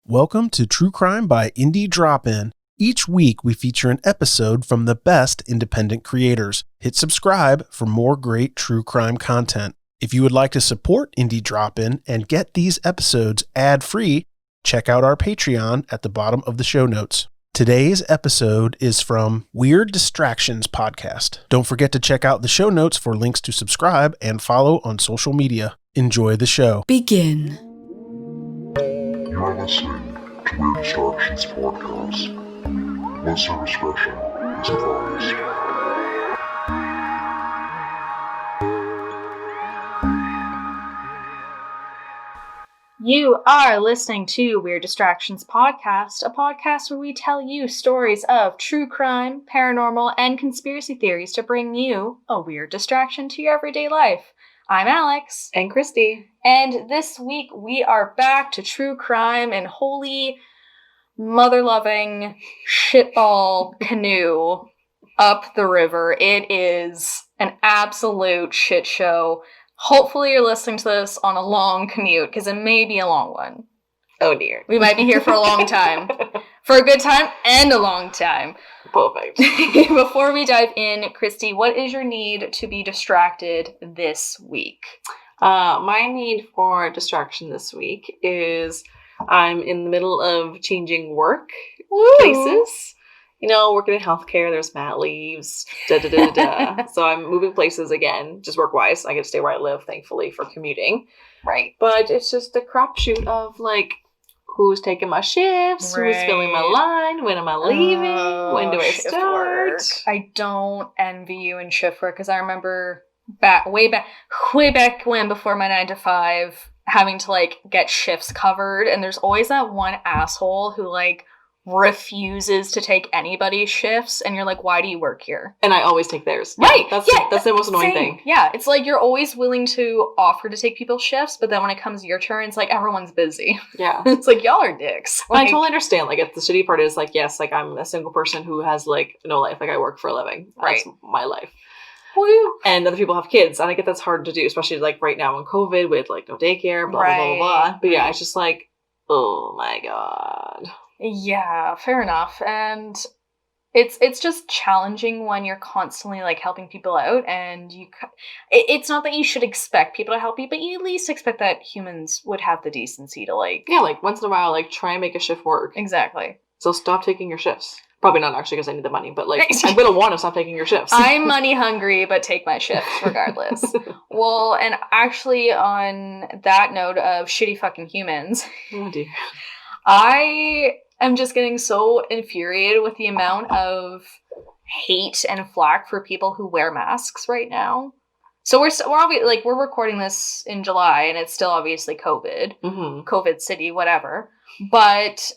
Welcome to True Crime by Indie Drop-In. Each week we feature an episode from the best independent creators. Hit subscribe for more great true crime content. If you would like to support Indie Drop-In and get these episodes ad-free, check out our Patreon at the bottom of the show notes. Today's episode is from Weird Distractions Podcast. Don't forget to check out the show notes for links to subscribe and follow on social media. Enjoy the show. Begin. You are listening to Weird Distractions Podcast. Listener discretion is advised. You are listening to Weird Distractions Podcast, a podcast where we tell you stories of true crime, paranormal, and conspiracy theories to bring you a weird distraction to your everyday life. I'm Alex. And Christy. And this week we are back to true crime and holy mother-loving shitball canoe up the river. It is an absolute shit show. Hopefully you're listening to this on a long commute, because it may be a long one. Oh dear. We might be here for a long time. For a good time and a long time. Perfect. Before we dive in, Christy, what is your need to be distracted this week? My need for distraction this week is I'm in the middle of changing work places. You know, working in healthcare, there's mat leaves, So I'm moving places again, just work-wise. I get to stay where I live, thankfully, for commuting. Right. But it's just a crapshoot of, like, who's taking my shifts, who's filling my line, when am I leaving, when do I start? Work. I don't envy you in shift work, because I remember way back when, before my 9 to 5, having to, like, get shifts covered, and there's always that one asshole who, like, refuses to take anybody's shifts, and you're like, why do you work here? And I always take theirs. Right. That's the most annoying thing. Yeah, it's like you're always willing to offer to take people's shifts, but then when it comes your turn, it's like everyone's busy. Yeah. It's like, y'all are dicks. Like, I totally understand. Like, the shitty part is, like, yes, like, I'm a single person who has, like, no life. Like, I work for a living. Right. That's my life. Woo. And other people have kids, and I get that's hard to do, especially, like, right now in COVID with, like, no daycare, blah, blah, blah, blah. But yeah, it's just like, oh my god. Yeah, fair enough. And it's just challenging when you're constantly, like, helping people out, and it's not that you should expect people to help you, but you at least expect that humans would have the decency to, like... Yeah, like, once in a while, like, try and make a shift work. Exactly. So stop taking your shifts. Probably not, actually, because I need the money, but, like, I'm gonna want to stop taking your shifts. I'm money hungry, but take my shifts regardless. Well, and actually, on that note of shitty fucking humans... Oh, dear. I am just getting so infuriated with the amount of hate and flack for people who wear masks right now. So we're recording this in July, and it's still obviously COVID, COVID city, whatever. But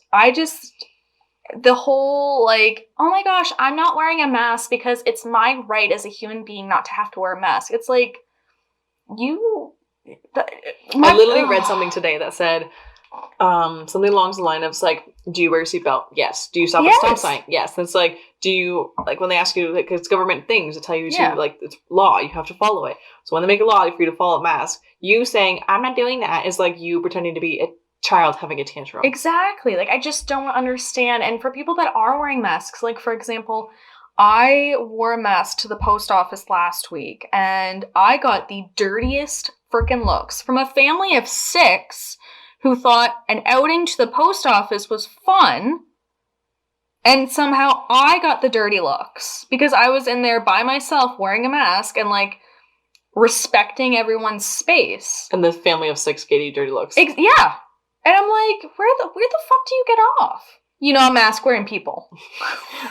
the whole, like, oh my gosh, I'm not wearing a mask because it's my right as a human being not to have to wear a mask. It's like, I literally read something today that said, something along the line of, like, do you wear your seatbelt? Yes. Do you stop at stop sign? Yes. And it's like, do you, like, when they ask you, like, it's government things that tell you to, like, it's law, you have to follow it. So when they make a law for you to follow a mask, you saying, I'm not doing that, is like you pretending to be a child having a tantrum. Exactly. Like, I just don't understand. And for people that are wearing masks, like, for example, I wore a mask to the post office last week, and I got the dirtiest freaking looks from a family of 6 who thought an outing to the post office was fun, and somehow I got the dirty looks because I was in there by myself wearing a mask and, like, respecting everyone's space. And the family of 6 gave you dirty looks. Yeah. And I'm like, where the fuck do you get off? You know, mask wearing people.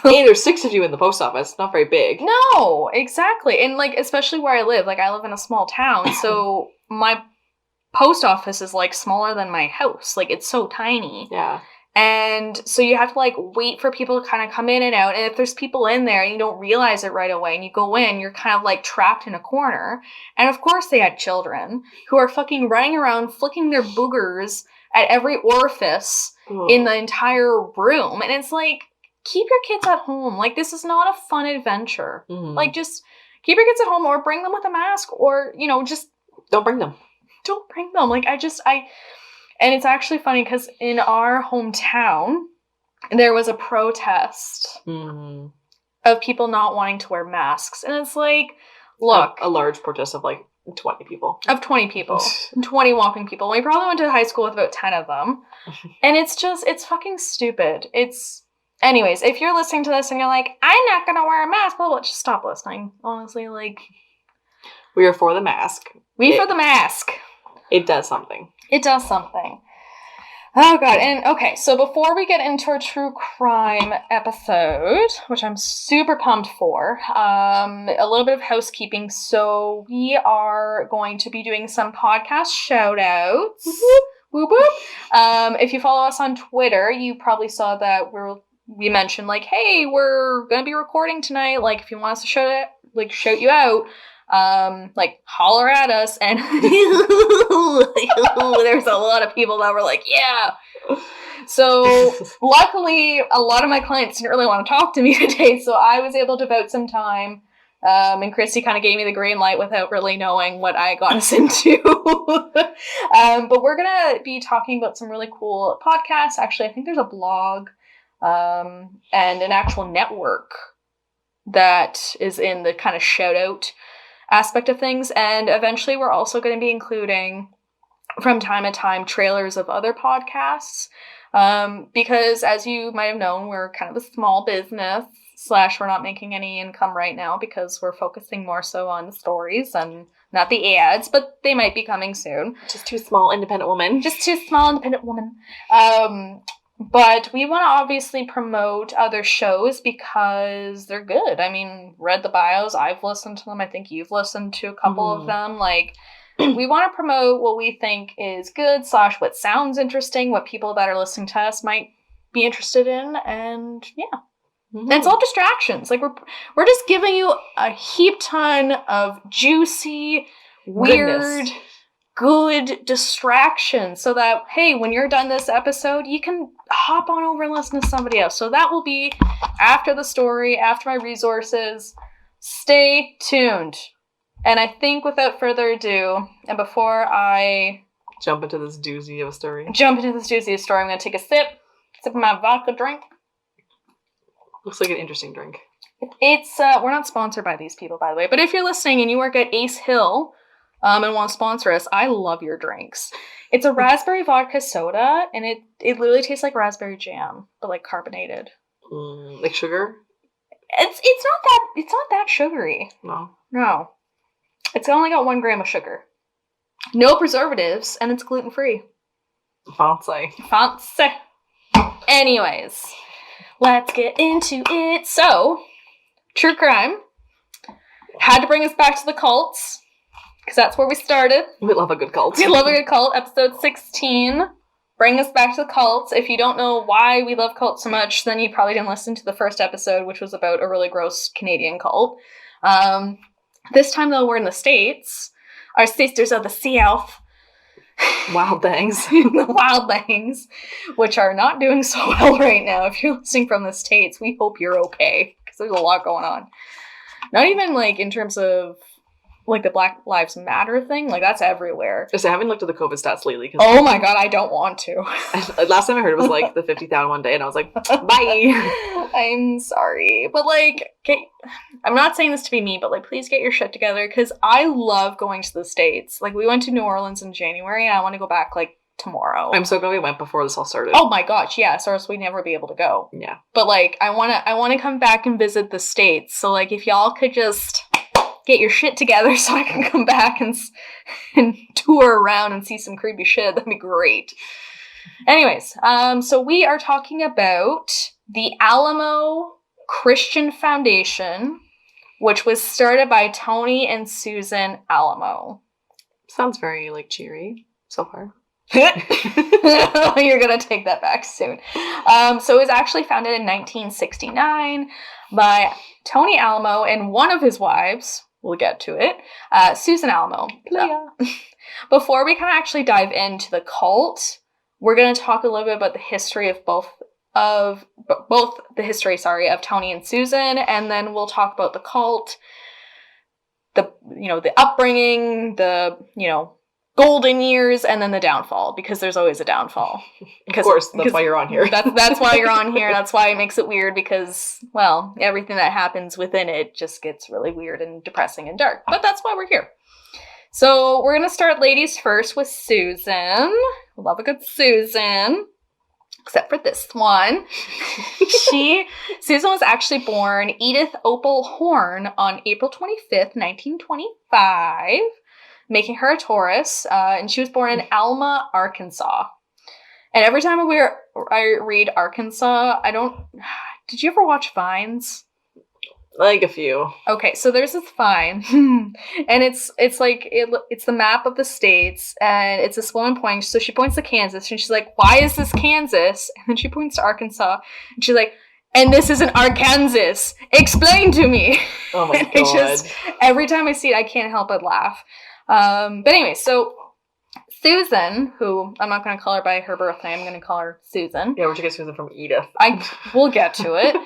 Hey, there's 6 of you in the post office. Not very big. No, exactly. And, like, especially where I live. Like, I live in a small town, so my post office is, like, smaller than my house. Like, it's so tiny. Yeah. And so you have to, like, wait for people to kind of come in and out. And if there's people in there and you don't realize it right away and you go in, you're kind of, like, trapped in a corner. And of course they had children who are fucking running around flicking their boogers at every orifice in the entire room. And it's like, keep your kids at home. Like, this is not a fun adventure. Like, just keep your kids at home or bring them with a mask or, you know, just... Don't bring them. Don't bring them. Like, And it's actually funny because in our hometown, there was a protest of people not wanting to wear masks. And it's like, look. A large protest of like 20 people. Of 20 people. 20 walking people. We probably went to high school with about 10 of them. And it's fucking stupid. Anyways, if you're listening to this and you're like, I'm not going to wear a mask, well, just stop listening. Honestly, like. We are for the mask. For the mask. It does something. It does something. Oh, God. And, okay, so before we get into our true crime episode, which I'm super pumped for, a little bit of housekeeping. So we are going to be doing some podcast shout-outs. Whoop, whoop. If you follow us on Twitter, you probably saw that we mentioned, like, hey, we're going to be recording tonight. Like, if you want us to shout you out, like, holler at us. And there's a lot of people that were like, yeah. So luckily, a lot of my clients didn't really want to talk to me today, so I was able to devote some time. And Christy kind of gave me the green light without really knowing what I got us into. But we're going to be talking about some really cool podcasts. Actually, I think there's a blog and an actual network that is in the kind of shout out aspect of things. And eventually we're also going to be including from time to time trailers of other podcasts. Because as you might have known, we're kind of a small business / we're not making any income right now because we're focusing more so on the stories and not the ads, but they might be coming soon. Just two small independent women. But we want to obviously promote other shows because they're good. I mean, read the bios. I've listened to them. I think you've listened to a couple of them. Like, we want to promote what we think is good / what sounds interesting, what people that are listening to us might be interested in. And yeah. And it's all distractions. Like, we're just giving you a heap ton of juicy, weird, good distractions so that, hey, when you're done this episode, you can hop on over and listen to somebody else. So that will be after the story, after my resources. Stay tuned. And I think without further ado, and before I jump into this doozy of a story, I'm going to take a sip of my vodka drink. Looks like an interesting drink. It's, we're not sponsored by these people, by the way, but if you're listening and you work at Ace Hill, and want to sponsor us, I love your drinks. It's a raspberry vodka soda, and it literally tastes like raspberry jam, but like carbonated. Like sugar? It's not that sugary. No. It's only got 1 gram of sugar. No preservatives, and it's gluten-free. Fancy. Anyways, let's get into it. So, true crime. Had to bring us back to the cults. Because that's where we started. We love a good cult. Episode 16. Bring us back to the cults. If you don't know why we love cults so much, then you probably didn't listen to the first episode, which was about a really gross Canadian cult. This time, though, we're in the States. Our sisters of the South. Wild Things. The Wild Things, which are not doing so well right now. If you're listening from the States, we hope you're okay. Because there's a lot going on. Not even, like, in terms of like the Black Lives Matter thing, like that's everywhere. I haven't looked at the COVID stats lately. Oh my god, I don't want to. Last time I heard it was like the 50,000 one day, and I was like, bye. I'm sorry, but like, I'm not saying this to be mean, but like, please get your shit together because I love going to the States. Like, we went to New Orleans in January, and I want to go back like tomorrow. I'm so glad we went before this all started. Oh my gosh, yes, or else we'd never be able to go. Yeah, but like, I want to come back and visit the States. So like, if y'all could just get your shit together so I can come back and tour around and see some creepy shit, that'd be great. Anyways, so we are talking about the Alamo Christian Foundation, which was started by Tony and Susan Alamo. Sounds very, like, cheery so far. You're gonna take that back soon. So it was actually founded in 1969 by Tony Alamo and one of his wives. We'll get to it. Susan Alamo. Before we kind of actually dive into the cult, we're going to talk a little bit about the history of both the history of Tony and Susan, and then we'll talk about the cult, the upbringing, the golden years and then the downfall, because there's always a downfall. Of course, that's why you're on here. That's why you're on here. That's why it makes it weird, because, well, everything that happens within it just gets really weird and depressing and dark. But that's why we're here. So we're going to start ladies first with Susan. Love a good Susan. Except for this one. Susan was actually born Edith Opal Horn on April 25th, 1925. Making her a Taurus, and she was born in Alamo, Arkansas. And every time I read Arkansas, did you ever watch Vines? Like a few. Okay, so there's this vine, and it's the map of the states, and it's this woman pointing, so she points to Kansas, and she's like, why is this Kansas? And then she points to Arkansas, and she's like, and this isn't Arkansas. Explain to me. Oh my God. Every time I see it, I can't help but laugh. But anyway, so Susan, who I'm not going to call her by her birth name, I'm going to call her Susan. Yeah, where'd you get Susan from? Edith. We'll get to it.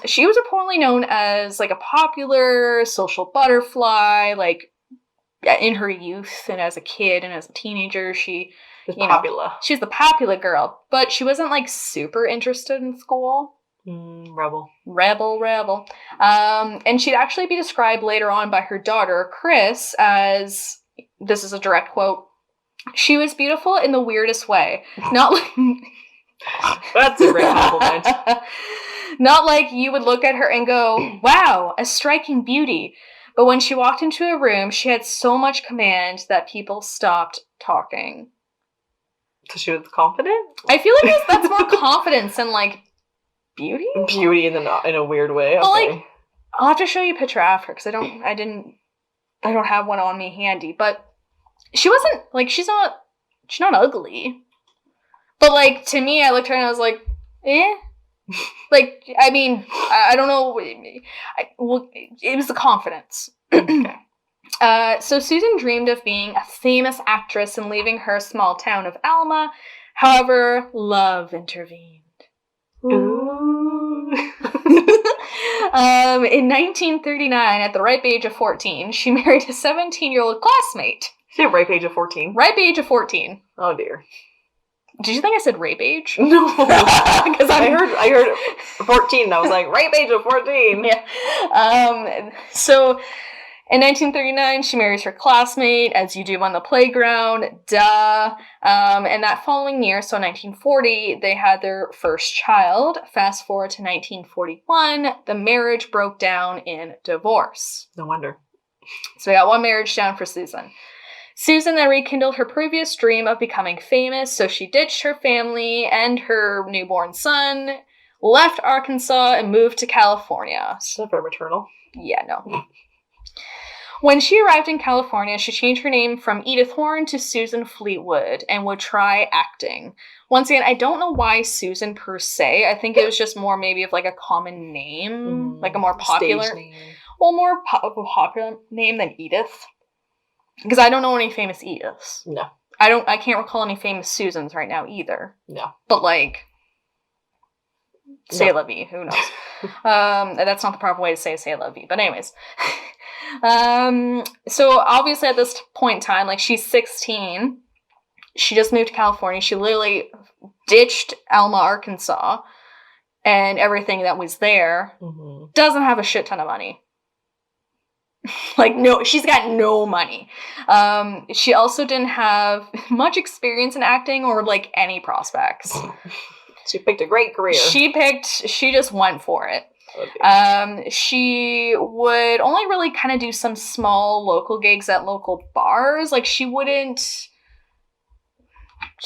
She was reportedly known as like a popular social butterfly, like in her youth and as a kid and as a teenager. She was popular. She's the popular girl, but she wasn't like super interested in school. Rebel. And she'd actually be described later on by her daughter, Chris, as, this is a direct quote, she was beautiful in the weirdest way. Not like... That's a great compliment. Not like you would look at her and go, wow, a striking beauty. But when she walked into a room, she had so much command that people stopped talking. So she was confident? I feel like that's more confidence than like beauty in a weird way. Okay. Well, like, I'll have to show you a picture after, because I don't have one on me handy, but she wasn't like, she's not ugly, but like, to me, I looked at her and I was like, like, I mean, I don't know, it was the confidence. Okay. So Susan dreamed of being a famous actress and leaving her small town of Alma. However, love intervened. Ooh. In 1939, at the ripe age of 14, she married a 17-year-old classmate. She had ripe age of 14? Ripe age of 14. Oh, dear. Did you think I said rape age? No. Because I heard 14, and I was like, ripe age of 14. Yeah. So... in 1939, she marries her classmate, as you do on the playground, duh. And that following year, so 1940, they had their first child. Fast forward to 1941, the marriage broke down in divorce. No wonder. So we got one marriage down for Susan. Susan then rekindled her previous dream of becoming famous, so she ditched her family and her newborn son, left Arkansas, and moved to California. Is that very maternal? Yeah, no. When she arrived in California, she changed her name from Edith Horn to Susan Fleetwood and would try acting. Once again, I don't know why Susan per se. I think it was just more maybe of like a common name, like a more popular, stage name. Well, more of a popular name than Edith. Because I don't know any famous Ediths. No. I can't recall any famous Susans right now either. No. But like, C'est la vie, who knows? That's not the proper way to say C'est la vie, but anyways. So obviously at this point in time, like, she's 16. She just moved to California. She literally ditched Alma, Arkansas, and everything that was there. Mm-hmm. Doesn't have a shit ton of money. Like, no, she's got no money. She also didn't have much experience in acting or, like, any prospects. She picked a great career. She just went for it. Okay. She would only really kind of do some small local gigs at local bars. Like, she wouldn't...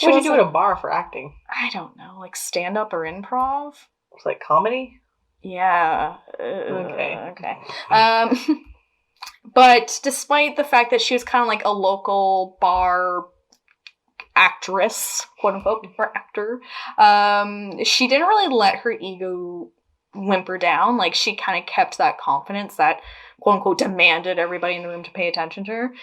What would you do at a bar for acting? I don't know, like stand-up or improv? It's like comedy? Yeah. Okay. But despite the fact that she was kind of like a local bar actress, quote-unquote, or actor, she didn't really let her ego whimper down. Like, she kind of kept that confidence that, quote-unquote, demanded everybody in the room to pay attention to her.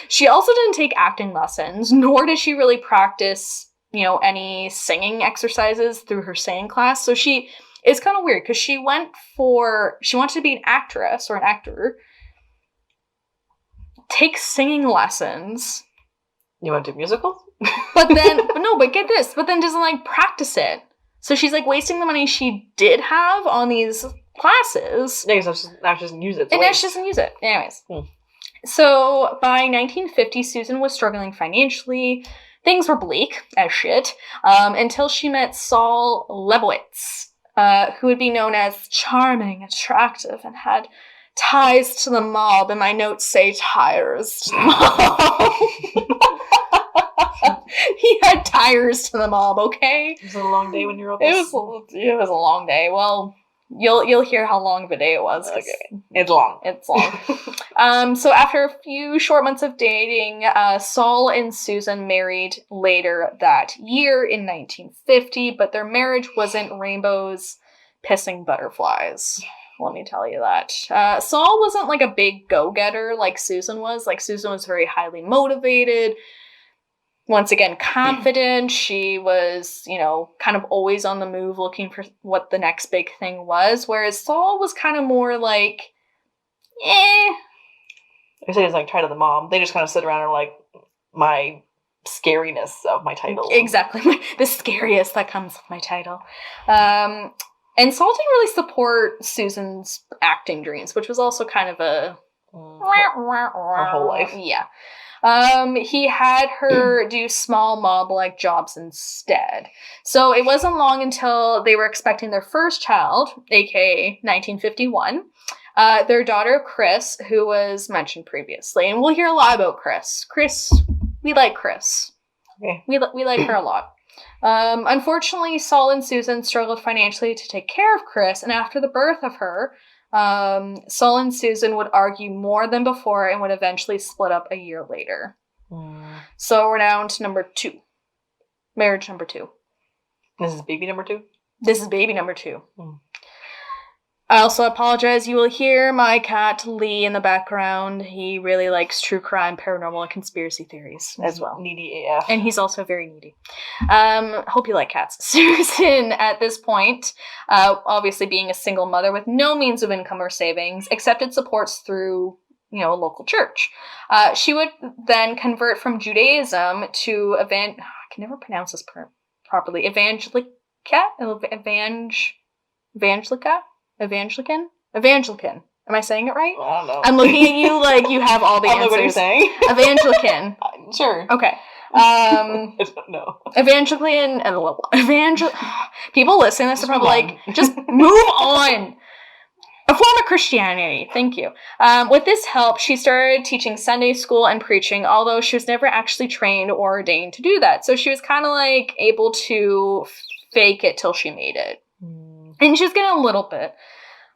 She also didn't take acting lessons, nor did she really practice, any singing exercises through her singing class. So it's kind of weird, because she wanted to be an actress or an actor, take singing lessons. You want to do musicals? But get this. But then doesn't, like, practice it. So she's, like, wasting the money she did have on these classes. Yeah, because now she doesn't use it. And now she doesn't use it. Anyways. So by 1950, Susan was struggling financially. Things were bleak as shit, until she met Saul Lebowitz, who would be known as charming, attractive, and had ties to the mob. And my notes say tires to the mob. He had tires to the mob, okay? Was it a long day when you wrote It this? was a long day. Well, you'll hear how long of a day it was. Okay. It's long. It's long. So after a few short months of dating, Saul and Susan married later that year in 1950, but their marriage wasn't rainbows pissing butterflies. Let me tell you that. Saul wasn't like a big go-getter like Susan was. Like, Susan was very highly motivated. Once again, confident. She was, kind of always on the move looking for what the next big thing was. Whereas Saul was kind of more like, I say it's like tied to the mom. They just kind of sit around and are like, my scariness of my title. Exactly. The scariest that comes with my title. And Saul didn't really support Susan's acting dreams, which was also kind of her whole life. Yeah. He had her do small mob-like jobs instead. So it wasn't long until they were expecting their first child, aka 1951. Their daughter, Chris, who was mentioned previously. And we'll hear a lot about Chris. We like Chris. Okay. We like her a lot. Unfortunately, Saul and Susan struggled financially to take care of Chris, and after the birth of her, Saul and Susan would argue more than before and would eventually split up a year later. So we're down to number 2. Marriage number 2. This is baby number 2? This is baby number 2. I also apologize. You will hear my cat Lee in the background. He really likes true crime, paranormal, and conspiracy theories as well. Needy AF. And he's also very needy. Hope you like cats. Susan, at this point, obviously being a single mother with no means of income or savings, accepted supports through, a local church. She would then convert from Judaism to I can never pronounce this properly. Evangelica? Evangelican. Am I saying it right? I don't know. I'm looking at you like you have all the answers. I don't know what you're saying. Evangelican. Sure. Okay. I don't know. People listening to this are probably like, just move on. A form of Christianity. Thank you. With this help, she started teaching Sunday school and preaching, although she was never actually trained or ordained to do that. So she was kind of like able to fake it till she made it. And she was getting a little bit.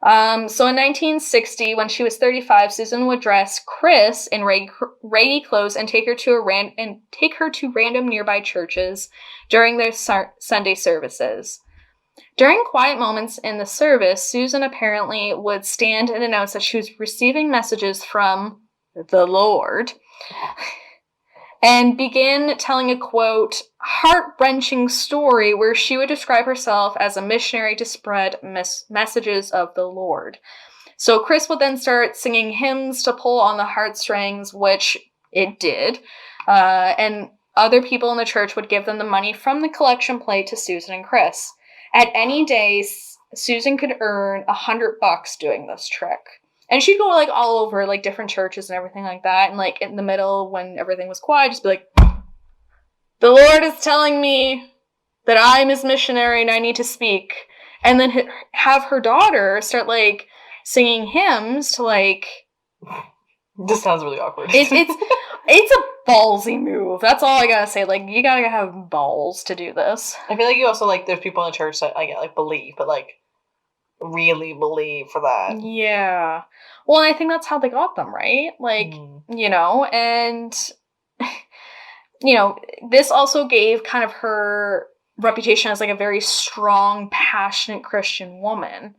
So in 1960, when she was 35, Susan would dress Chris in raggy clothes and take her to random nearby churches during their Sunday services. During quiet moments in the service, Susan apparently would stand and announce that she was receiving messages from the Lord, and begin telling a, quote, heart-wrenching story where she would describe herself as a missionary to spread messages of the Lord. So Chris would then start singing hymns to pull on the heartstrings, which it did, and other people in the church would give them the money from the collection plate to Susan and Chris. At any day, Susan could earn $100 doing this trick. And she'd go, like, all over, like, different churches and everything like that. And, like, in the middle, when everything was quiet, just be like, the Lord is telling me that I'm his missionary and I need to speak. And then have her daughter start, like, singing hymns to, like... This sounds really awkward. It's a ballsy move. That's all I gotta say. Like, you gotta have balls to do this. I feel like you also, like, there's people in the church that, like, believe, but, like, really believe for that. Yeah. Well, and I think that's how they got them, right? Like, and, this also gave kind of her reputation as, like, a very strong, passionate Christian woman,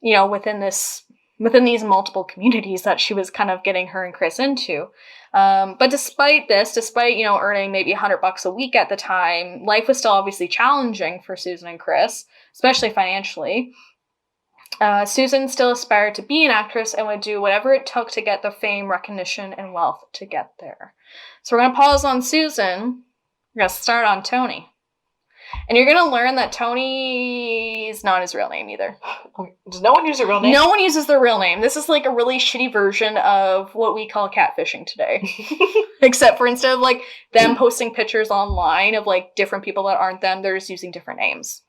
within these multiple communities that she was kind of getting her and Chris into. But despite earning maybe $100 a week at the time, life was still obviously challenging for Susan and Chris, especially financially. Susan still aspired to be an actress and would do whatever it took to get the fame, recognition, and wealth to get there. So we're going to pause on Susan. We're going to start on Tony. And you're going to learn that Tony is not his real name either. Does no one use their real name? No one uses their real name. This is like a really shitty version of what we call catfishing today. Except for instead of like them posting pictures online of like different people that aren't them, they're just using different names.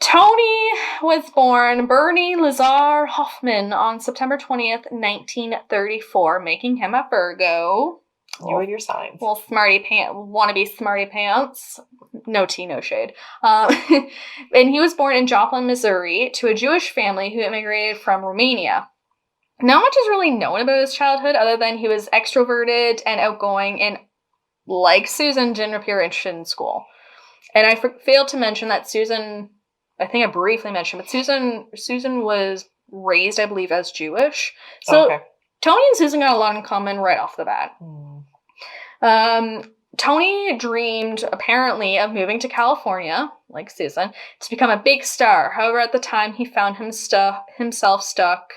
Tony was born Bernie Lazar Hoffman on September 20th, 1934, making him a Virgo. You and your signs. Well, wannabe smarty pants. No tea, no shade. And he was born in Joplin, Missouri, to a Jewish family who immigrated from Romania. Not much is really known about his childhood, other than he was extroverted and outgoing, and like Susan, didn't appear interested in school. And I failed to mention that Susan, I think I briefly mentioned, but Susan was raised, I believe, as Jewish. So okay. Tony and Susan got a lot in common right off the bat. Tony dreamed, apparently, of moving to California, like Susan, to become a big star. However, at the time, he found himself stuck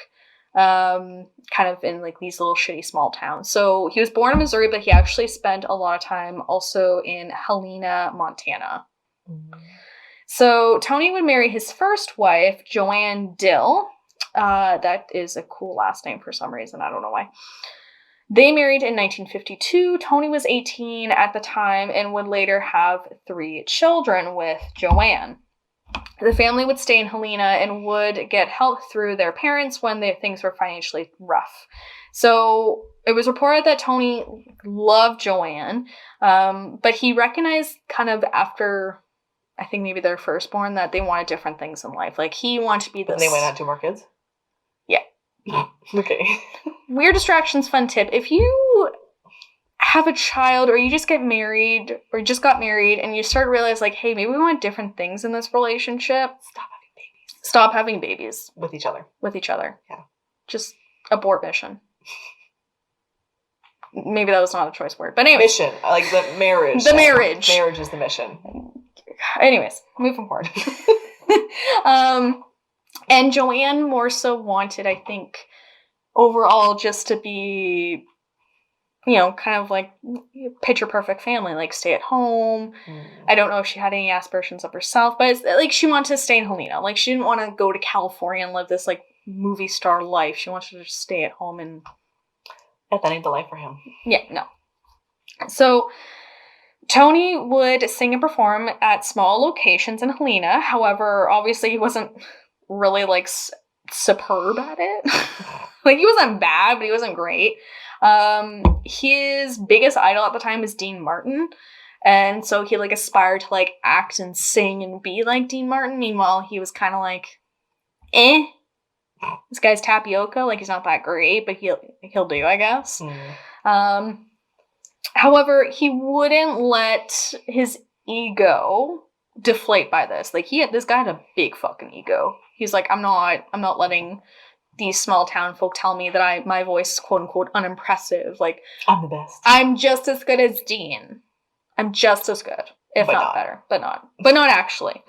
kind of in like these little shitty small towns. So he was born in Missouri, but he actually spent a lot of time also in Helena, Montana. So Tony would marry his first wife, Joanne Dill. That is a cool last name for some reason. I don't know why. They married in 1952. Tony was 18 at the time and would later have 3 children with Joanne. The family would stay in Helena and would get help through their parents when things were financially rough. So it was reported that Tony loved Joanne, but he recognized kind of after, I think maybe their firstborn, that they wanted different things in life. Like he wanted to be this. And they went out 2 more kids? Yeah. Okay. Weird distractions fun tip. If you have a child or you just get married or just got married and you start to realize like, hey, maybe we want different things in this relationship. Stop having babies. With each other. Yeah. Just abort mission. Maybe that was not a choice word. But anyway. Mission. Like the marriage. The marriage. Marriage is the mission. Anyways, moving forward. And Joanne more so wanted, I think, overall just to be, you know, kind of like picture perfect family, like stay at home. I don't know if she had any aspirations of herself, but it's like she wanted to stay in Helena. Like she didn't want to go to California and live this like movie star life. She wanted to just stay at home and. That ain't the life for him. Yeah, no. So Tony would sing and perform at small locations in Helena. However, obviously he wasn't really like superb at it. Like he wasn't bad, but he wasn't great. His biggest idol at the time was Dean Martin, and so he like aspired to like act and sing and be like Dean Martin. Meanwhile, he was kind of like, this guy's tapioca. Like he's not that great, but he'll do, I guess. However, he wouldn't let his ego deflate by this. Like this guy had a big fucking ego. He's like, I'm not letting these small town folk tell me that my voice is quote unquote unimpressive. Like I'm the best. I'm just as good as Dean. I'm just as good, if not better, but not actually.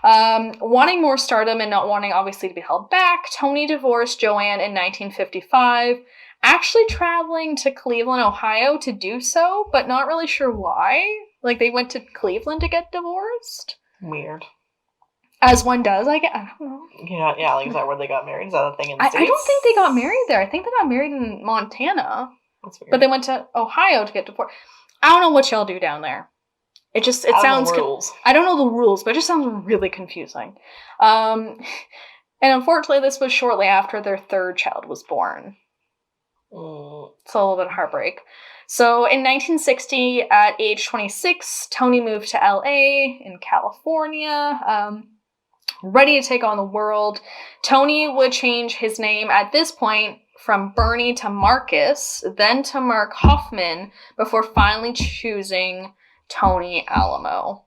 Wanting more stardom and not wanting obviously to be held back, Tony divorced Joanne in 1955. Actually traveling to Cleveland, Ohio to do so, but not really sure why. Like they went to Cleveland to get divorced. Weird. As one does, I don't know. Yeah, like is that where they got married? Is that a thing in the States? I don't think they got married there. I think they got married in Montana. That's weird. But they went to Ohio to get divorced. I don't know what y'all do down there. It sounds rules. I don't know the rules, but it just sounds really confusing. And unfortunately, this was shortly after their 3rd child was born. It's a little bit of heartbreak. So in 1960, at age 26, Tony moved to LA in California, ready to take on the world. Tony would change his name at this point from Bernie to Marcus, then to Mark Hoffman, before finally choosing Tony Alamo.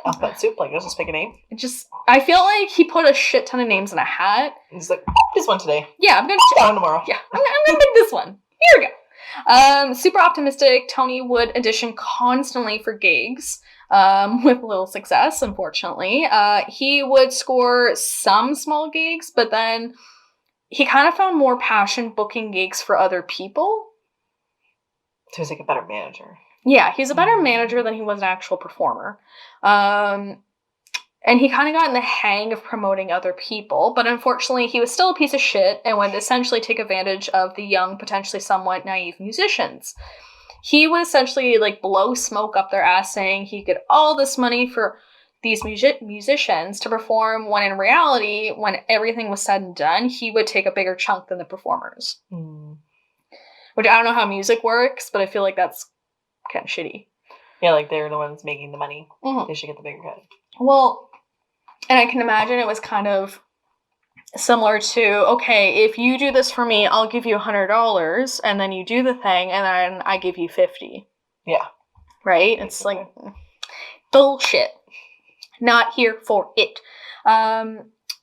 Alphabet soup, like, just pick a name. I feel like he put a shit ton of names in a hat. He's like, this one today. Yeah, I'm gonna tomorrow. Yeah, I'm gonna pick this one. Here we go. Super optimistic, Tony would audition constantly for gigs. with little success, unfortunately. He would score some small gigs, but then he kind of found more passion booking gigs for other people. So he's like a better manager. Yeah, he's a better manager than he was an actual performer. And he kind of got in the hang of promoting other people, but unfortunately he was still a piece of shit and would essentially take advantage of the young, potentially somewhat naive musicians. He would essentially like blow smoke up their ass saying he get all this money for these musicians to perform, when in reality, when everything was said and done, he would take a bigger chunk than the performers. Which I don't know how music works, but I feel like that's kind of shitty. Yeah, like they're the ones making the money. They should get the bigger cut. Well, and I can imagine it was kind of similar to, okay, if you do this for me, I'll give you $100, and then you do the thing, and then I give you $50. Yeah. Right? It's like, bullshit. Not here for it.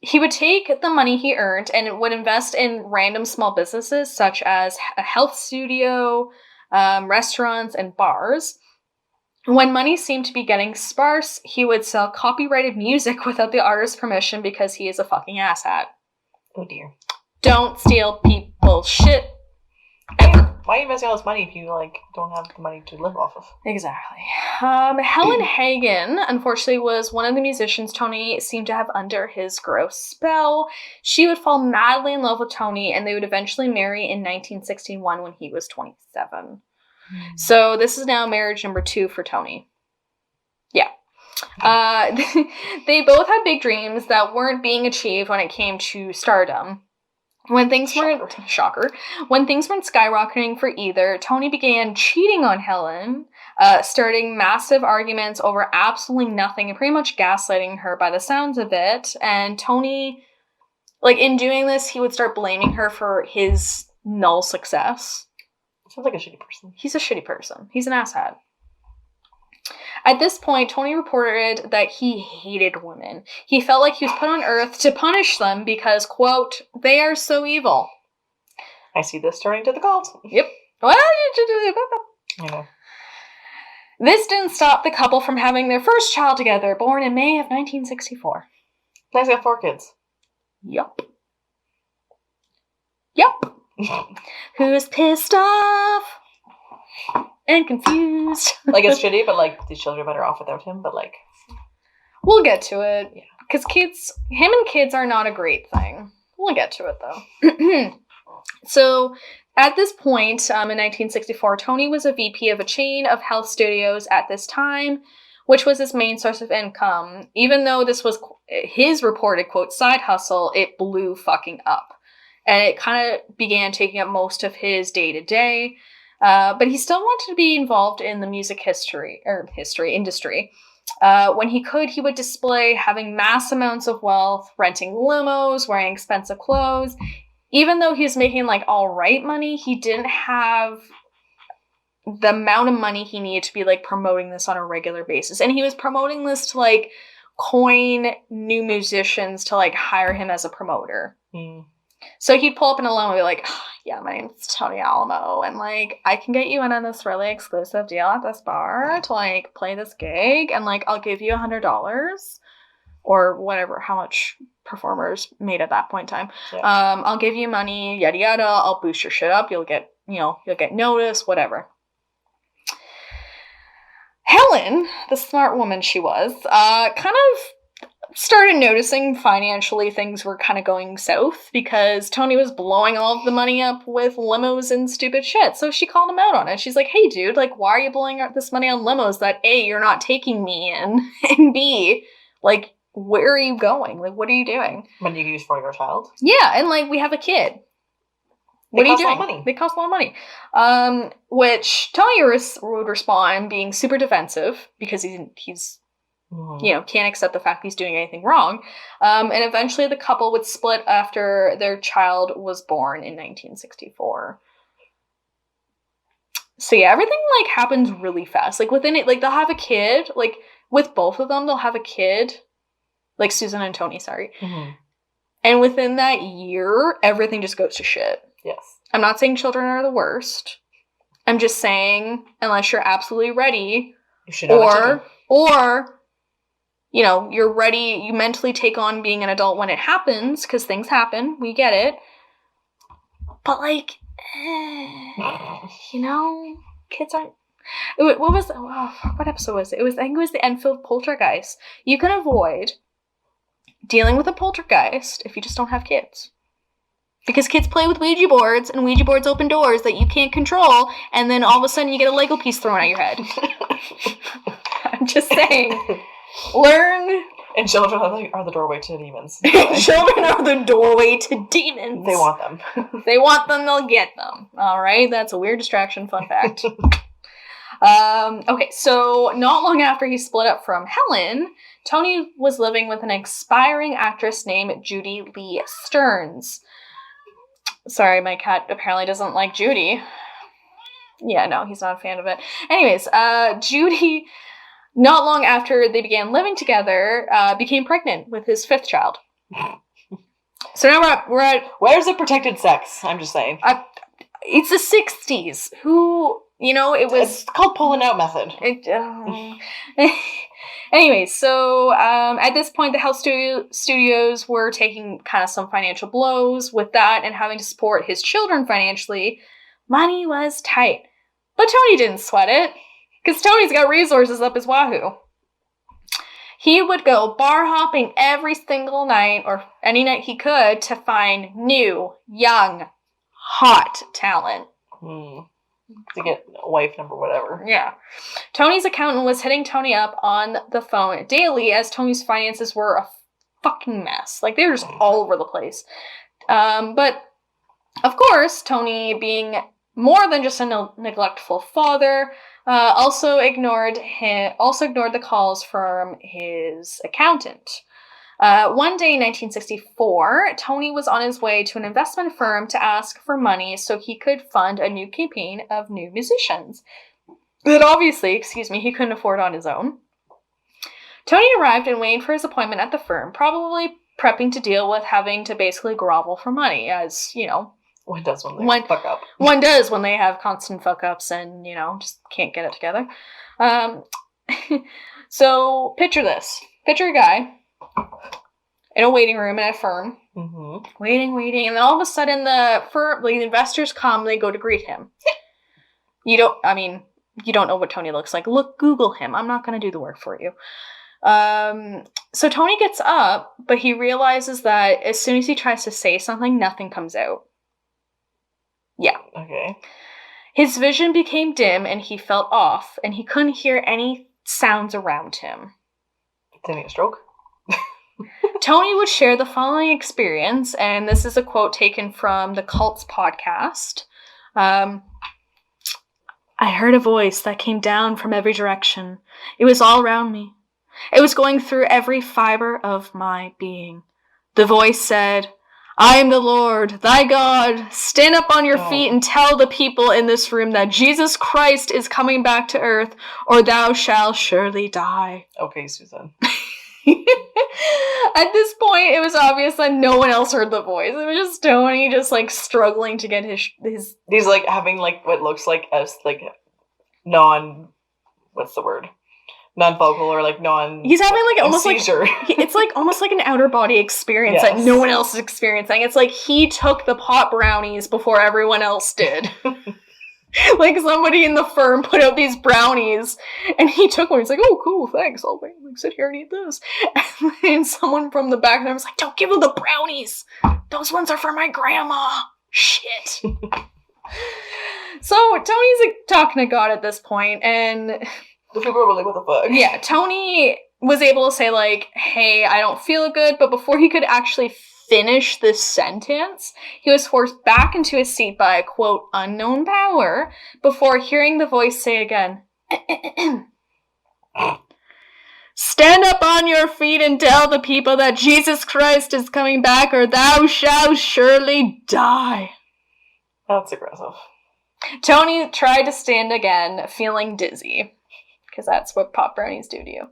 He would take the money he earned and would invest in random small businesses, such as a health studio, restaurants, and bars. When money seemed to be getting sparse, he would sell copyrighted music without the artist's permission because he is a fucking asshat. Oh dear. Don't steal people's shit. Ever. Why are you investing all this money if you, like, don't have the money to live off of? Exactly. Helen Hagen, unfortunately, was one of the musicians Tony seemed to have under his gross spell. She would fall madly in love with Tony, and they would eventually marry in 1961 when he was 27. So this is now marriage number 2 for Tony. Yeah. They both had big dreams that weren't being achieved when it came to stardom. When things weren't skyrocketing for either, Tony began cheating on Helen, starting massive arguments over absolutely nothing and pretty much gaslighting her by the sounds of it. And Tony, like, in doing this, he would start blaming her for his null success. Sounds like a shitty person. He's a shitty person. He's an asshat. At this point, Tony reported that he hated women. He felt like he was put on Earth to punish them because, quote, they are so evil. I see this turning to the cult. Yep. What did you do about that? Yeah. This didn't stop the couple from having their first child together, born in May of 1964. Nice, got 4 kids. Yup. Who's pissed off and confused? Like, it's shitty, but, like, the children are better off without him, but, like... We'll get to it. Because him and kids are not a great thing. We'll get to it, though. So, at this point, in 1964, Tony was a VP of a chain of health studios at this time, which was his main source of income. Even though this was his reported, quote, side hustle, it blew fucking up. And it kind of began taking up most of his day-to-day. But he still wanted to be involved in the music industry. When he could, he would display having mass amounts of wealth, renting limos, wearing expensive clothes. Even though he was making, like, all right money, he didn't have the amount of money he needed to be, like, promoting this on a regular basis. And he was promoting this to, like, coin new musicians to, like, hire him as a promoter. So he'd pull up in Alamo and be like, yeah, my name's Tony Alamo, and, like, I can get you in on this really exclusive deal at this bar to, like, play this gig, and, like, I'll give you $100, or whatever, how much performers made at that point in time. Yeah. I'll give you money, yada yada, I'll boost your shit up, you'll get noticed, whatever. Helen, the smart woman she was, kind of started noticing financially things were kind of going south because Tony was blowing all of the money up with limos and stupid shit. So she called him out on it. She's like, hey, dude, like, why are you blowing up this money on limos that A, you're not taking me in, and B, like, where are you going? Like, what are you doing? Money you can use for your child. Yeah, and, like, we have a kid. What are you doing? They cost a lot of money. Which Tony would respond being super defensive because he's can't accept the fact he's doing anything wrong. And eventually the couple would split after their child was born in 1964. So yeah, everything, like, happens really fast. Like, within it, like, they'll have a kid. Like, with both of them, they'll have a kid. Like, Susan and Tony, sorry. And within that year, everything just goes to shit. Yes. I'm not saying children are the worst. I'm just saying, unless you're absolutely ready, you should have a chicken. Or, you know, you're ready, you mentally take on being an adult when it happens, because things happen, we get it. But, like, you know, kids aren't... what episode was it? I think it was the Enfield Poltergeist. You can avoid dealing with a poltergeist if you just don't have kids. Because kids play with Ouija boards, and Ouija boards open doors that you can't control, and then all of a sudden you get a Lego piece thrown at your head. I'm just saying. Learn. And children are the doorway to demons. Children are the doorway to demons. They want them. If they want them, they'll get them. All right? That's a weird distraction. Fun fact. Okay, so not long after he split up from Helen, Tony was living with an aspiring actress named Judy Lee Stearns. Sorry, my cat apparently doesn't like Judy. Yeah, no, he's not a fan of it. Anyways, Judy, not long after they began living together, became pregnant with his 5th child. So now we're at where's the protected sex? I'm just saying. It's the 60s. Who, you know, it was... It's called pulling out method. Anyway, so at this point, the health studios were taking kind of some financial blows with that and having to support his children financially. Money was tight. But Tony didn't sweat it, because Tony's got resources up his wahoo. He would go bar hopping every single night, or any night he could, to find new, young, hot talent. To get a wife number, whatever. Yeah. Tony's accountant was hitting Tony up on the phone daily as Tony's finances were a fucking mess. Like, they were just all over the place. But, of course, Tony, being more than just a neglectful father, also ignored the calls from his accountant. One day in 1964, Tony was on his way to an investment firm to ask for money so he could fund a new campaign of new musicians that obviously, he couldn't afford on his own. Tony arrived and waited for his appointment at the firm, probably prepping to deal with having to basically grovel for money, as, you know... One does when they fuck up. One does when they have constant fuck-ups and, you know, just can't get it together. So, picture this. Picture a guy in a waiting room at a firm, waiting, and then all of a sudden the investors come, they go to greet him. You don't know what Tony looks like. Google him. I'm not going to do the work for you. So Tony gets up, but he realizes that as soon as he tries to say something, nothing comes out. Yeah. Okay. His vision became dim and he felt off, and he couldn't hear any sounds around him. Did he have a stroke? Tony would share the following experience, and this is a quote taken from the Cults podcast. I heard a voice that came down from every direction. It was all around me. It was going through every fiber of my being. The voice said, I am the Lord, thy God. Stand up on your feet and tell the people in this room that Jesus Christ is coming back to earth, or thou shalt surely die. Okay, Susan. At this point, it was obvious that no one else heard the voice. It was just Tony just, like, struggling to get his... He's, like, having, like, what looks like as, like, what's the word? Non-vocal or, like, He's having, like, almost seizure. It's, like, almost like an outer body experience that no one else is experiencing. It's like he took the pot brownies before everyone else did. Like, somebody in the firm put out these brownies, and he took one. He's like, oh, cool, thanks. I'll sit here and eat this. And then someone from the back there was like, don't give him the brownies. Those ones are for my grandma. Shit. So, Tony's, like, talking to God at this point, and... The people were like, what the fuck? Yeah, Tony was able to say, like, hey, I don't feel good, but before he could actually finish this sentence, he was forced back into his seat by a, quote, unknown power, before hearing the voice say again, stand up on your feet and tell the people that Jesus Christ is coming back, or thou shalt surely die. That's aggressive. Tony tried to stand again, feeling dizzy. because that's what pop brownies do to you.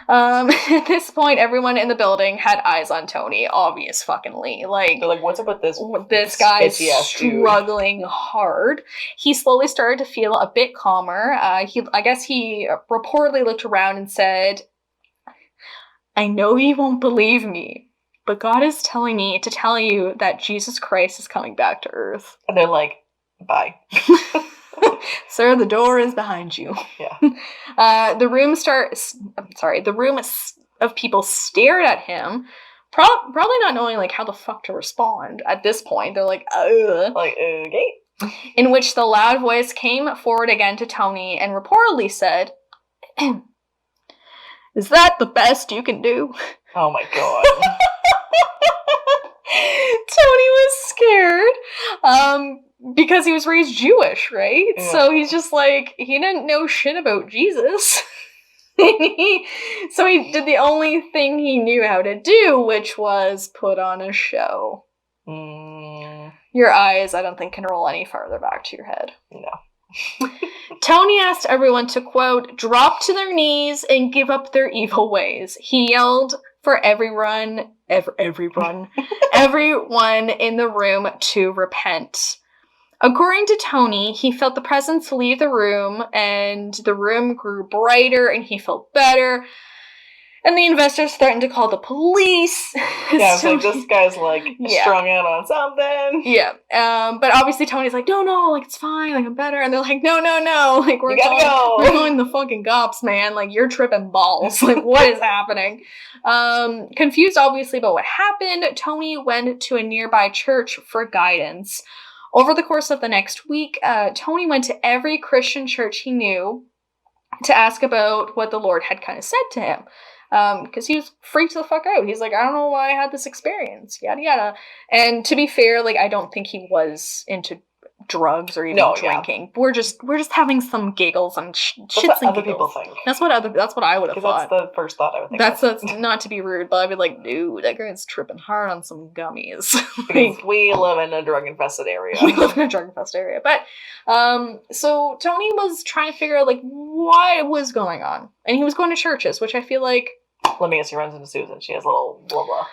At this point, everyone in the building had eyes on Tony, obvious fuckenly. Like, They're like, what's up with this? This guy's sketchy-ass dude? struggling hard. He slowly started to feel a bit calmer. I guess he reportedly looked around and said, I know you won't believe me, but God is telling me to tell you that Jesus Christ is coming back to earth. And they're like, bye. Sir, the door is behind you. Yeah. The room of people stared at him, probably not knowing like how the fuck to respond at this point. They're like, ugh. Like, okay. In which the loud voice came forward again to Tony and reportedly said, is that the best you can do? Oh my god. Tony was scared. Because he was raised Jewish, right? Yeah. So he's just like, he didn't know shit about Jesus. So he did the only thing he knew how to do, which was put on a show. Your eyes, I don't think, can roll any farther back to your head. No. Tony asked everyone to, quote, drop to their knees and give up their evil ways. He yelled for everyone in the room to repent. According to Tony, he felt the presence leave the room, and the room grew brighter, and he felt better. And the investors threatened to call the police. Yeah, it's like, this guy's, like, strung out on something. Yeah. But obviously Tony's like, no, like, it's fine, like, I'm better. And they're like, no. Like, we're going the fucking cops, man. Like, you're tripping balls. Like, what is happening? Confused, obviously, about what happened, Tony went to a nearby church for guidance. Over the course of the next week, Tony went to every Christian church he knew to ask about what the Lord had kind of said to him. Because he was freaked the fuck out. He's like, I don't know why I had this experience, yada yada. And to be fair, like, I don't think he was into drugs or even drinking. Yeah. We're just having some giggles and shits and giggles. That's what other people think. That's what I would have thought. That's the first thought I would think. That's not to be rude, but I'd be like, dude, that guy's tripping hard on some gummies. Because we live in a drug-infested area. But, so Tony was trying to figure out, like, what was going on. And he was going to churches, which I feel like... Let me guess, he runs into Susan. She has a little blah blah.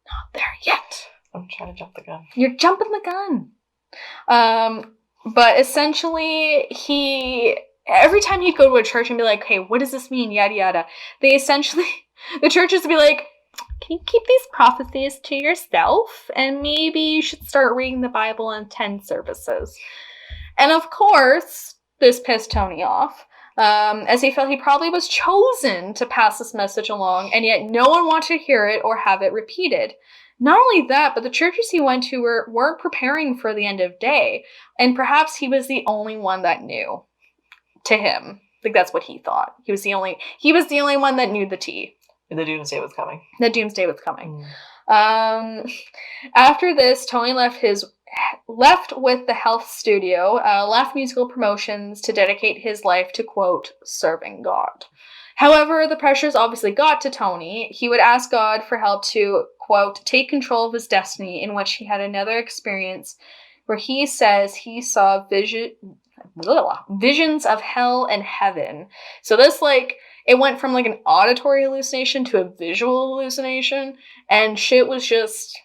Not there yet. I'm trying to jump the gun. You're jumping the gun. But essentially, every time he'd go to a church and be like, hey, what does this mean? Yada yada. The churches would be like, can you keep these prophecies to yourself? And maybe you should start reading the Bible in 10 services. And of course, this pissed Tony off. As he felt he probably was chosen to pass this message along, and yet no one wanted to hear it or have it repeated. Not only that, but the churches he went to weren't preparing for the end of day, and perhaps he was the only one that knew. To him, like, that's what he thought. He was the only one that knew the tea. The doomsday was coming. After this, Tony left with the health studio, left musical promotions to dedicate his life to, quote, serving God. However, the pressures obviously got to Tony. He would ask God for help to, quote, take control of his destiny, in which he had another experience where he says he saw visions of hell and heaven. So this, like, it went from, like, an auditory hallucination to a visual hallucination, and shit was just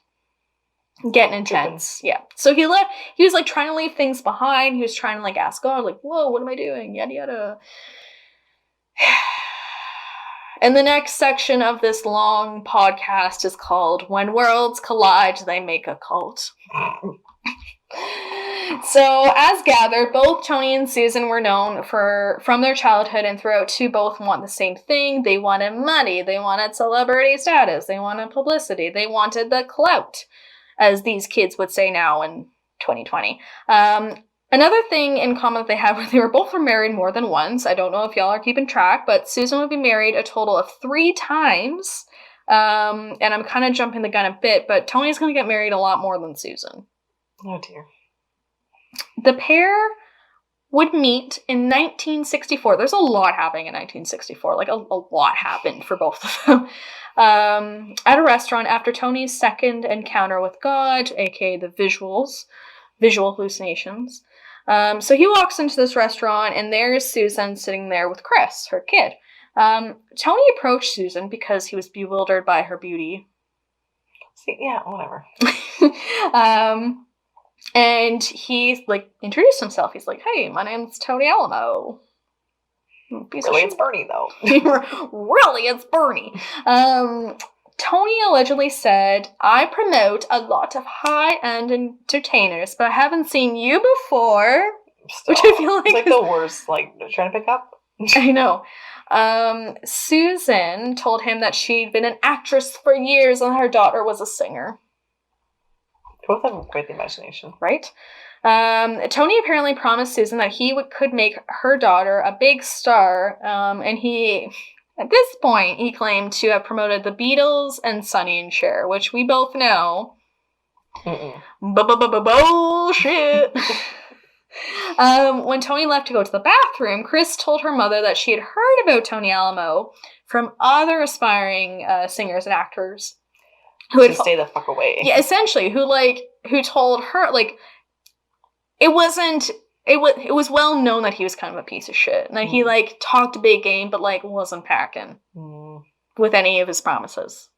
getting intense. Yeah. So he was, like, trying to leave things behind. He was trying to, like, ask God, like, whoa, what am I doing? Yada yada. And the next section of this long podcast is called When Worlds Collide, They Make a Cult. So, as gathered, both Tony and Susan were known from their childhood and throughout to both want the same thing. They wanted money, they wanted celebrity status, they wanted publicity, they wanted the clout, as these kids would say now in 2020. Another thing in common that they had was they were both married more than once. I don't know if y'all are keeping track, but Susan would be married a total of 3 times. And I'm kind of jumping the gun a bit, but Tony's going to get married a lot more than Susan. Oh, dear. The pair would meet in 1964. There's a lot happening in 1964. Like, a lot happened for both of them. At a restaurant after Tony's second encounter with God, aka the visual hallucinations. So he walks into this restaurant, and there's Susan sitting there with Chris, her kid. Tony approached Susan because he was bewildered by her beauty. See, yeah, whatever. And he, introduced himself. He's like, hey, my name's Tony Alamo. Really, it's Bernie, though. Really, it's Bernie. Tony allegedly said, I promote a lot of high-end entertainers, but I haven't seen you before. Stop. Which I feel like it's the worst, trying to pick up. I know. Susan told him that she'd been an actress for years and her daughter was a singer. Both have quite the imagination. Right? Tony apparently promised Susan that he could make her daughter a big star, and he, at this point, he claimed to have promoted the Beatles and Sonny and Cher, which we both know. Bullshit. When Tony left to go to the bathroom, Chris told her mother that she had heard about Tony Alamo from other aspiring singers and actors. Who would stay the fuck away. Yeah, essentially, who told her, it was well known that he was kind of a piece of shit. And that he, talked a big game, but, wasn't packing with any of his promises.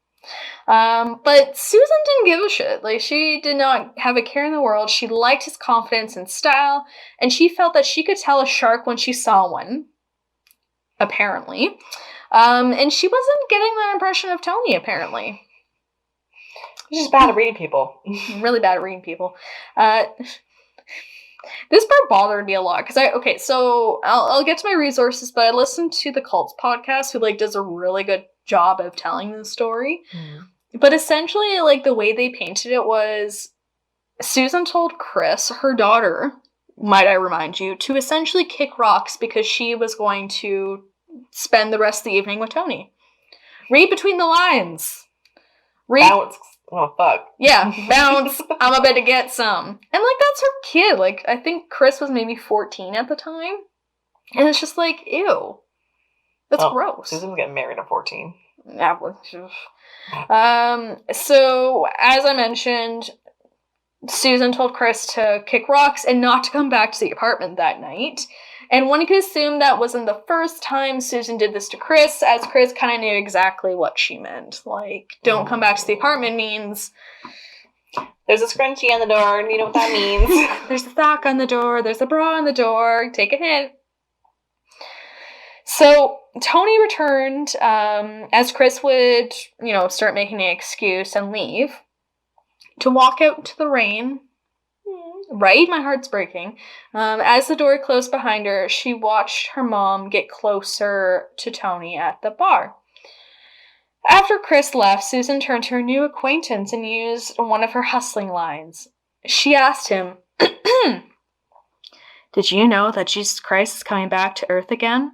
But Susan didn't give a shit. She did not have a care in the world. She liked his confidence and style, and she felt that she could tell a shark when she saw one. Apparently. And she wasn't getting that impression of Tony, apparently. She's just bad at reading people. Really bad at reading people. This part bothered me a lot, because so I'll get to my resources, but I listened to the Cults podcast, who, does a really good job of telling the story. But essentially, the way they painted it was, Susan told Chris, her daughter, might I remind you, to essentially kick rocks because she was going to spend the rest of the evening with Tony. Read between the lines. Bounce. Oh, fuck. Yeah, bounce. I'm about to get some. And, that's her kid. I think Chris was maybe 14 at the time. And it's just ew. That's gross. Susan's getting married at 14. Yeah. So, as I mentioned, Susan told Chris to kick rocks and not to come back to the apartment that night. And one could assume that wasn't the first time Susan did this to Chris, as Chris kind of knew exactly what she meant. Don't come back to the apartment means... There's a scrunchie on the door, and you know what that means. There's a sock on the door, there's a bra on the door, take a hint. So, Tony returned, as Chris would, start making an excuse and leave, to walk out into the rain. Right? My heart's breaking. As the door closed behind her, she watched her mom get closer to Tony at the bar. After Chris left, Susan turned to her new acquaintance and used one of her hustling lines. She asked him, Did you know that Jesus Christ is coming back to Earth again?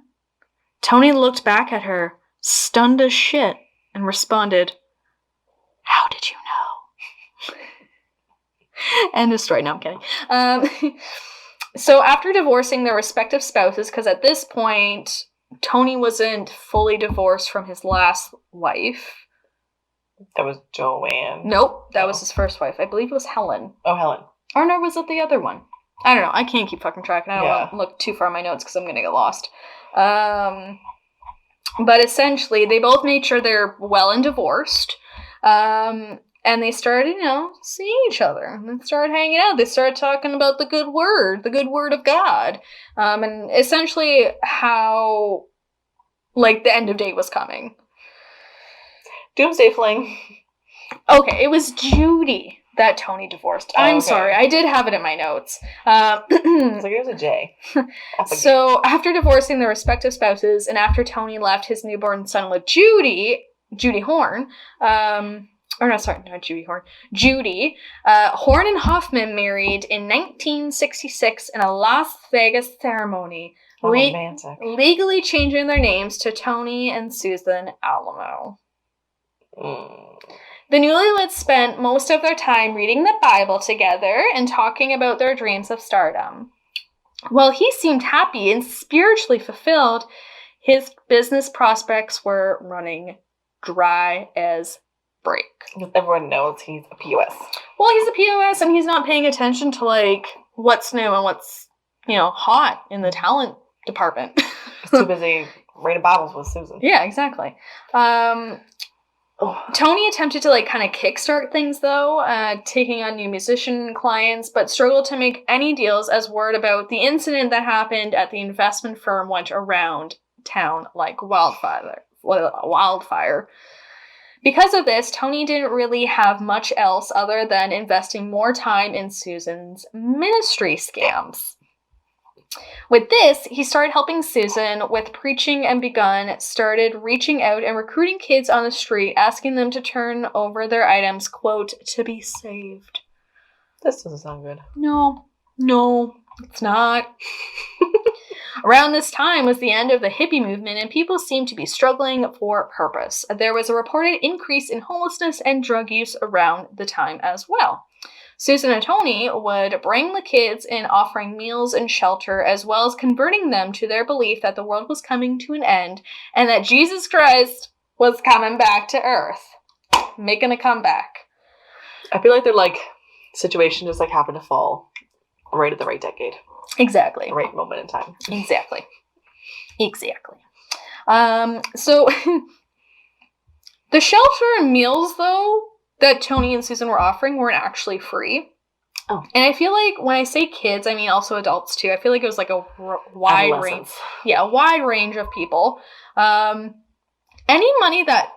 Tony looked back at her, stunned as shit, and responded, How did you know? End of story. No, I'm kidding. So after divorcing their respective spouses, because at this point, Tony wasn't fully divorced from his last wife. That was Joanne. Nope, that was his first wife. I believe it was Helen. Oh, Helen. Or no, was it the other one? I don't know. I can't keep fucking track. And I don't want to look too far in my notes because I'm going to get lost. But essentially, they both made sure they're well and divorced. And they started, seeing each other. And they started hanging out. They started talking about the good word of God. And essentially how, the end of day was coming. Doomsday fling. Okay, it was Judy that Tony divorced. I'm sorry, I did have it in my notes. Here's a J. So, after divorcing their respective spouses, and after Tony left his newborn son with Judy Horn, not Judy Horn. Judy. Horn and Hoffman married in 1966 in a Las Vegas ceremony, legally changing their names to Tony and Susan Alamo. The newlyweds spent most of their time reading the Bible together and talking about their dreams of stardom. While he seemed happy and spiritually fulfilled, his business prospects were running dry as break. Everyone knows he's a POS. Well, he's a POS and he's not paying attention to, what's new and what's hot in the talent department. He's too busy writing Bibles with Susan. Yeah, exactly. Tony attempted to kind of kickstart things though, taking on new musician clients, but struggled to make any deals as word about the incident that happened at the investment firm went around town like wildfire. Because of this, Tony didn't really have much else other than investing more time in Susan's ministry scams. With this, he started helping Susan with preaching and started reaching out and recruiting kids on the street, asking them to turn over their items, quote, to be saved. This doesn't sound good. No, it's not. Around this time was the end of the hippie movement, and people seemed to be struggling for purpose. There was a reported increase in homelessness and drug use around the time as well. Susan and Tony would bring the kids in, offering meals and shelter, as well as converting them to their belief that the world was coming to an end and that Jesus Christ was coming back to earth, making a comeback. I feel like their situation just happened to fall right at the right decade. Exactly. The right moment in time. Exactly. So the shelter and meals, though, that Tony and Susan were offering weren't actually free. Oh. And I feel like when I say kids, I mean also adults too. I feel like it was a wide range. Yeah, a wide range of people. Any money that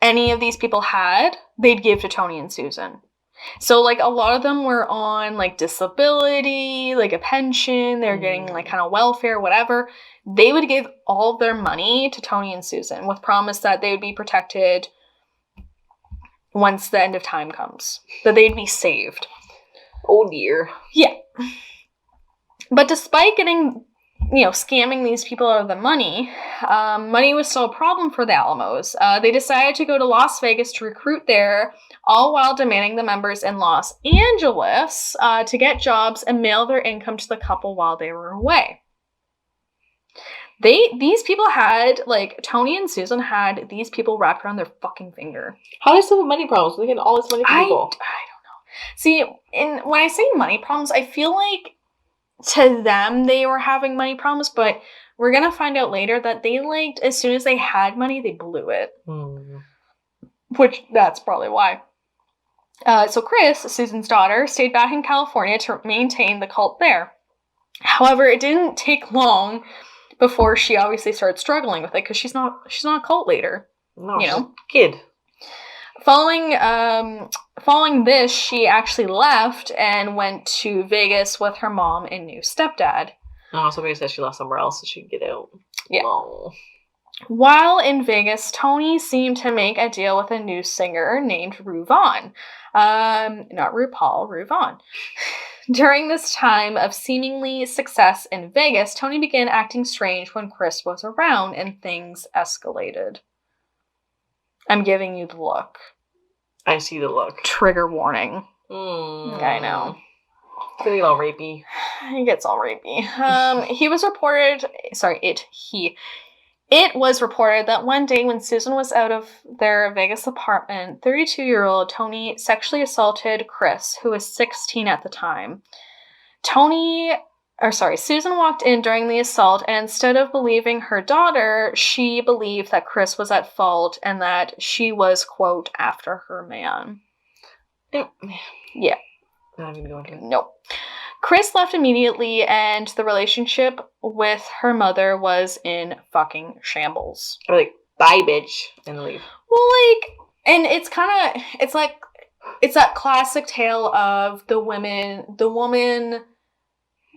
any of these people had, they'd give to Tony and Susan. So a lot of them were on disability, a pension, they're getting kind of welfare, whatever. They would give all of their money to Tony and Susan with promise that they would be protected once the end of time comes, that they'd be saved. Oh dear. Yeah. But despite getting, scamming these people out of the money, money was still a problem for the Alamos. They decided to go to Las Vegas to recruit there, all while demanding the members in Los Angeles to get jobs and mail their income to the couple while they were away. These people had, Tony and Susan had these people wrapped around their fucking finger. How do they still have money problems? They get all this money from people. I don't know. See, when I say money problems, I feel like to them they were having money problems, but we're going to find out later that they as soon as they had money, they blew it. Which, that's probably why. So Chris, Susan's daughter, stayed back in California to maintain the cult there. However, it didn't take long before she obviously started struggling with it, because she's not a cult leader. No, she's a kid. Following this, she actually left and went to Vegas with her mom and new stepdad. Oh, somebody said she left somewhere else so she could get out. Yeah. Oh. While in Vegas, Tony seemed to make a deal with a new singer named Rue Vaughn. Not RuPaul, Rue Vaughn. During this time of seemingly success in Vegas, Tony began acting strange when Chris was around, and things escalated. I'm giving you the look. I see the look. Trigger warning. I know. It's gonna get all rapey. It gets all rapey. It was reported that one day when Susan was out of their Vegas apartment, 32-year-old Tony sexually assaulted Chris, who was 16 at the time. Susan walked in during the assault, and instead of believing her daughter, she believed that Chris was at fault and that she was, quote, after her man. Yeah. Not even going to. Nope. Chris left immediately, and the relationship with her mother was in fucking shambles. Or bye, bitch, and leave. Well, and it's that classic tale of the woman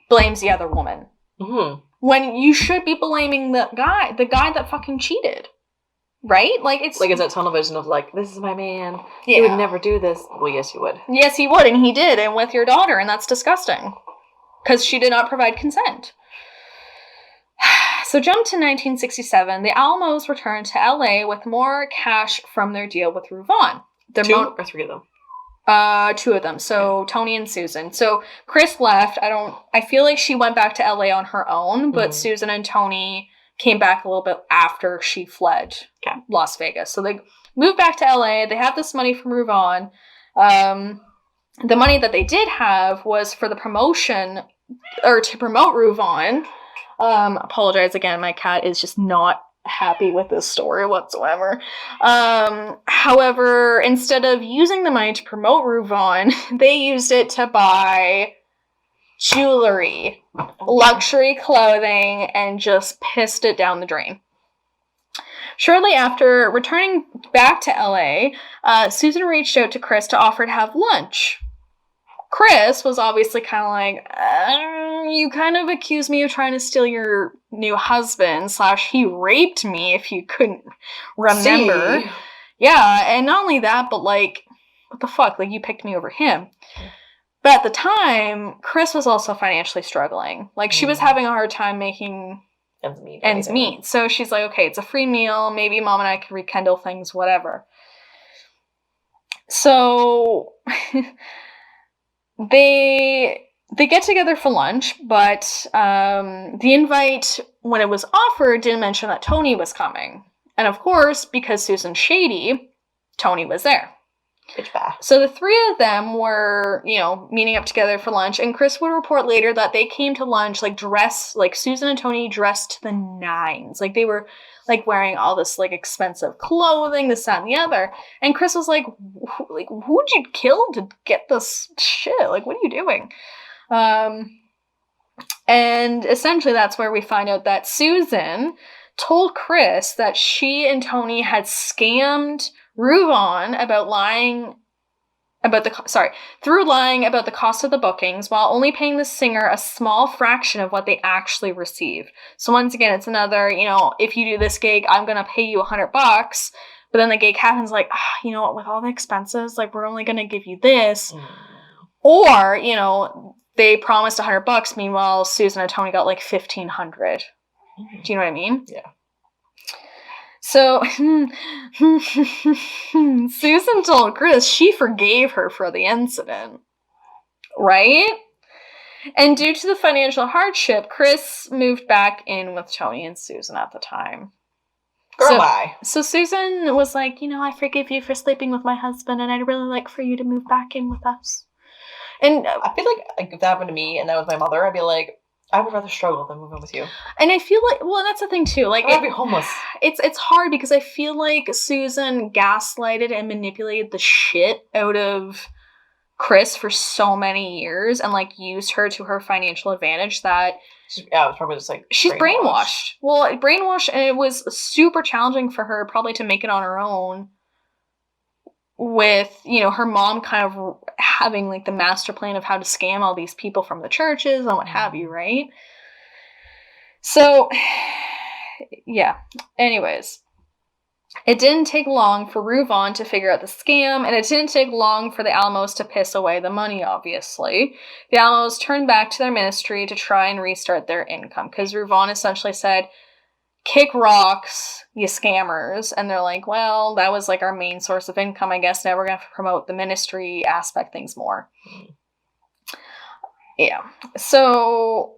blames the other woman. Mm-hmm. When you should be blaming the guy that fucking cheated. Right? It's that tunnel vision of this is my man. Yeah. He would never do this. Well, yes, he would. Yes, he would, and he did, and with your daughter, and that's disgusting. Because she did not provide consent. So jump to 1967. The Alamos returned to LA with more cash from their deal with Rue Vaughn. Two or three of them? Two of them. So yeah. Tony and Susan. So Chris left. I feel like she went back to LA on her own, but Susan and Tony came back a little bit after she fled Las Vegas. So they moved back to LA. They have this money from Rue Vaughn. The money that they did have was for the promotion to promote Rouvon. Apologize again, my cat is just not happy with this story whatsoever. However, instead of using the money to promote Rouvon, they used it to buy jewelry, luxury clothing, and just pissed it down the drain. Shortly after returning back to LA, Susan reached out to Chris to offer to have lunch. Chris was obviously kind of like, you kind of accused me of trying to steal your new husband / he raped me, if you couldn't remember. See? Yeah, and not only that, but like, what the fuck? Like, you picked me over him. But at the time, Chris was also financially struggling. Like, she was having a hard time making ends meet. So she's like, okay, it's a free meal. Maybe mom and I can rekindle things, whatever. So they get together for lunch, but the invite, when it was offered, didn't mention that Tony was coming. And of course, because Susan's shady, Tony was there. Bitch back. So the three of them were, meeting up together for lunch, and Chris would report later that they came to lunch, like Susan and Tony dressed to the nines. Like, they were, like, wearing all this, like, expensive clothing, this, that, and the other. And Chris was like, who'd you kill to get this shit? Like, what are you doing? And essentially that's where we find out that Susan told Chris that she and Tony had scammed Rouvon through lying about the cost of the bookings while only paying the singer a small fraction of what they actually received. So once again, it's another, if you do this gig, I'm going to pay you $100, but then the gig happens like, you know what, with all the expenses, like, we're only going to give you this. Or, they promised $100, meanwhile, Susan and Tony got like $1,500. Do you know what I mean? Yeah. So, Susan told Chris she forgave her for the incident. Right? And due to the financial hardship, Chris moved back in with Tony and Susan at the time. Bye. So Susan was like, I forgive you for sleeping with my husband, and I'd really like for you to move back in with us. And I feel like if that happened to me and that was my mother, I'd be like, I would rather struggle than move in with you. And I feel like, well, that's the thing too. Like, I'd be homeless. It's hard because I feel like Susan gaslighted and manipulated the shit out of Chris for so many years and like used her to her financial advantage that it was probably just like she's brainwashed. Well, brainwashed, and it was super challenging for her probably to make it on her own. With, her mom kind of having like the master plan of how to scam all these people from the churches and what have you, right? So, yeah. Anyways, it didn't take long for Rouvon to figure out the scam, and it didn't take long for the Alamos to piss away the money, obviously. The Alamos turned back to their ministry to try and restart their income, because Rouvon essentially said, kick rocks, you scammers. And they're like, well, that was like our main source of income, I guess. Now we're going to have to promote the ministry aspect things more. Yeah. So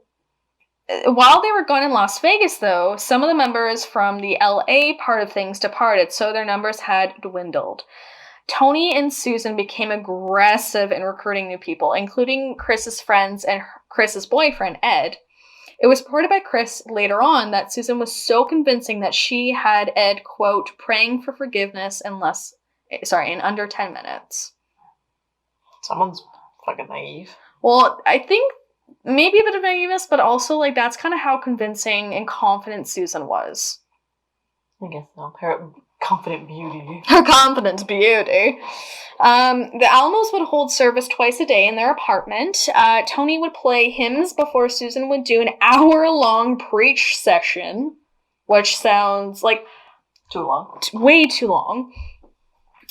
while they were gone in Las Vegas, though, some of the members from the LA part of things departed, so their numbers had dwindled. Tony and Susan became aggressive in recruiting new people, including Chris's friends and Chris's boyfriend, Ed. It was reported by Chris later on that Susan was so convincing that she had Ed, quote, praying for forgiveness in under 10 minutes. Someone's fucking naive. Well, I think maybe a bit of naiveness, but also, like, that's kind of how convincing and confident Susan was. I guess so. Her confident beauty. Her confident beauty. The Alamos would hold service twice a day in their apartment. Tony would play hymns before Susan would do an hour-long preach session, which sounds like too long. Way too long.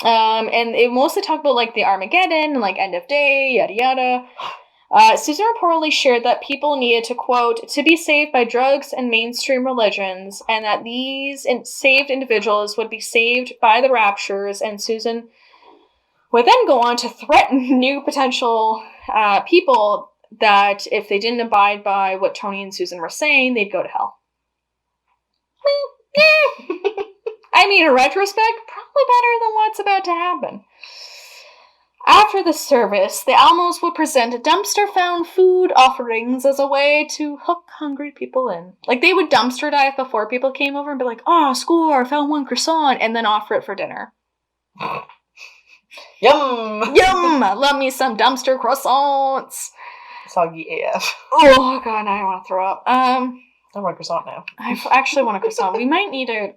And it mostly talked about like the Armageddon and like end of day, yada yada. Susan reportedly shared that people needed to, quote, to be saved by drugs and mainstream religions, and that these saved individuals would be saved by the raptures, and Susan would then go on to threaten new potential people that if they didn't abide by what Tony and Susan were saying, they'd go to hell. I mean, in retrospect, probably better than what's about to happen. After the service, the Alamos would present dumpster-found food offerings as a way to hook hungry people in. Like, they would dumpster dive before people came over and be like, oh, score, found one croissant, and then offer it for dinner. Yum! Yum! Love me some dumpster croissants. Soggy AF. Oh, God, now I want to throw up. I want a croissant now. I actually want a croissant. We might need to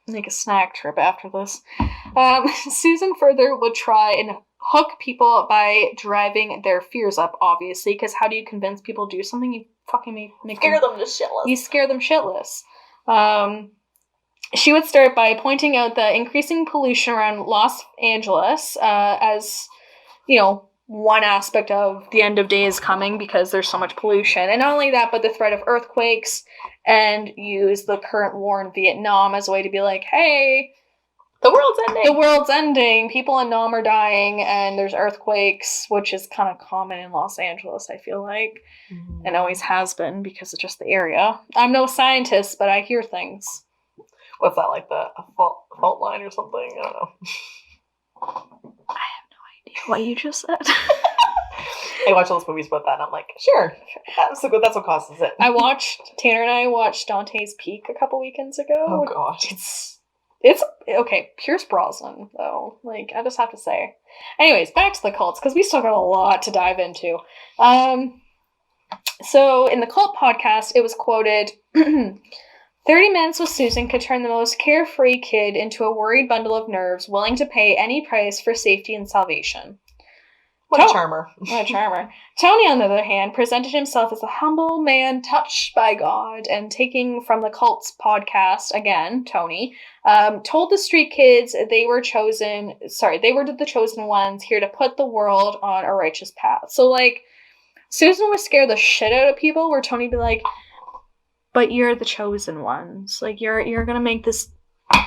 make a snack trip after this. Susan further would try and hook people by driving their fears up, obviously, because how do you convince people to do something? You fucking make Scare them just shitless. You scare them shitless. She would start by pointing out the increasing pollution around Los Angeles as, you know, one aspect of the end of days coming because there's so much pollution. And not only that, but the threat of earthquakes, and use the current war in Vietnam as a way to be like, hey, the world's ending. The world's ending. People in Nam are dying, and there's earthquakes, which is kind of common in Los Angeles, I feel like. Mm-hmm. And always has been because of just the area. I'm no scientist, but I hear things. What's that, like the fault line or something? I don't know. I have no idea what you just said. I watch all those movies about that, and I'm like, sure, that's what causes it. Tanner and I watched Dante's Peak a couple weekends ago. Oh, gosh. It's okay. Pierce Brosnan, though. Like, I just have to say. Anyways, back to the cults, because we still got a lot to dive into. So, in the cult podcast, it was quoted, 30 minutes with Susan could turn the most carefree kid into a worried bundle of nerves, willing to pay any price for safety and salvation. What a charmer. What a charmer. Tony, on the other hand, presented himself as a humble man touched by God, and taking from the cult's podcast, again, Tony, told the street kids they were the chosen ones here to put the world on a righteous path. So, like, Susan would scare the shit out of people, where Tony would be like, but you're the chosen ones. Like, you're gonna make this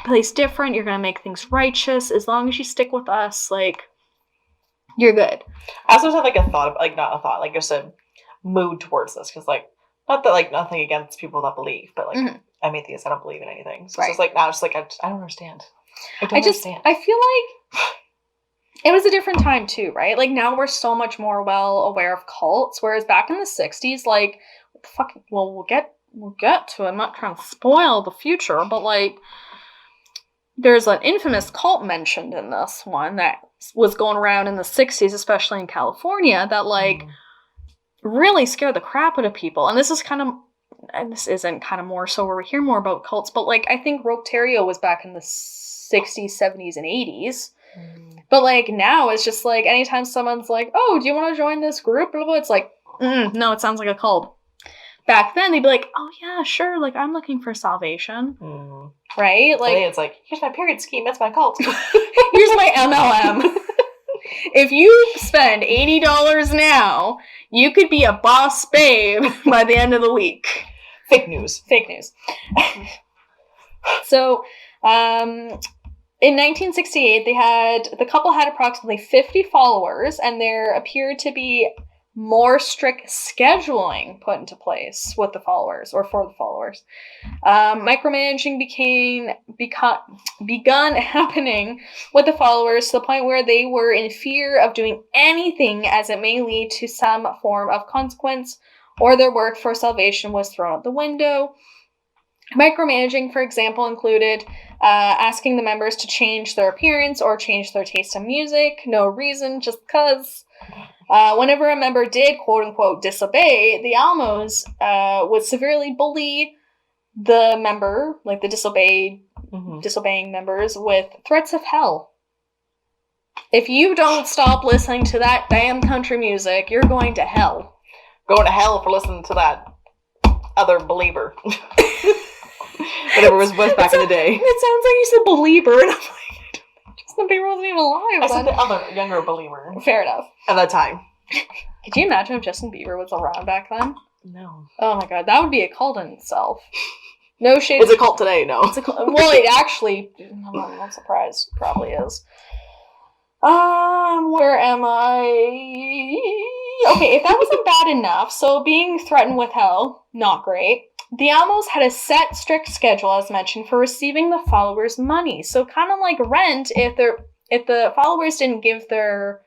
place different, you're gonna make things righteous, as long as you stick with us, like, you're good. I also have, like, a thought, not a thought, like, just a mood towards this, because, like, not that, like, nothing against people that believe, but, like, I'm atheist, I don't believe in anything. So it's just, like, now it's like, I don't understand. I understand. I feel like it was a different time, too, right? Like, now we're so much more well aware of cults, whereas back in the 60s, like, we'll get to it. I'm not trying to spoil the future, but, like, there's an infamous cult mentioned in this one that was going around in the 60s, especially in California, that, like, really scared the crap out of people. And this isn't kind of more so where we hear more about cults, but, like, I think Roterio was back in the 60s, 70s, and 80s. But, like, now it's just, like, anytime someone's like, oh, do you want to join this group? Blah, blah, it's like, no, it sounds like a cult. Back then, they'd be like, oh, yeah, sure, like, I'm looking for salvation. Right? Like, today it's like, here's my period scheme, that's my cult. Here's my MLM. If you spend $80 now, you could be a boss babe by the end of the week. Fake news. So, in 1968, the couple had approximately 50 followers, and there appeared to be more strict scheduling put into place with the followers, or for the followers. Micromanaging begun happening with the followers to the point where they were in fear of doing anything as it may lead to some form of consequence, or their work for salvation was thrown out the window. Micromanaging, for example, included asking the members to change their appearance or change their taste in music. No reason, just because. Whenever a member did, quote-unquote, disobey, the Alamos would severely bully the member, like the disobeying members, with threats of hell. If you don't stop listening to that damn country music, you're going to hell. Going to hell for listening to that other believer. Whatever was back in the day. It sounds like you said believer, and I'm like, Justin Bieber wasn't even alive. I said the other, younger believer. Fair enough. At that time. Could you imagine if Justin Bieber was around back then? No. Oh my god, that would be a cult in itself. No shade. It's a cult today, no. It's a cult. Well, it actually, I'm not surprised, probably is. Where am I? Okay, if that wasn't bad enough, so being threatened with hell, not great. The Alamos had a set, strict schedule, as mentioned, for receiving the followers' money. So kind of like rent, if the followers didn't give their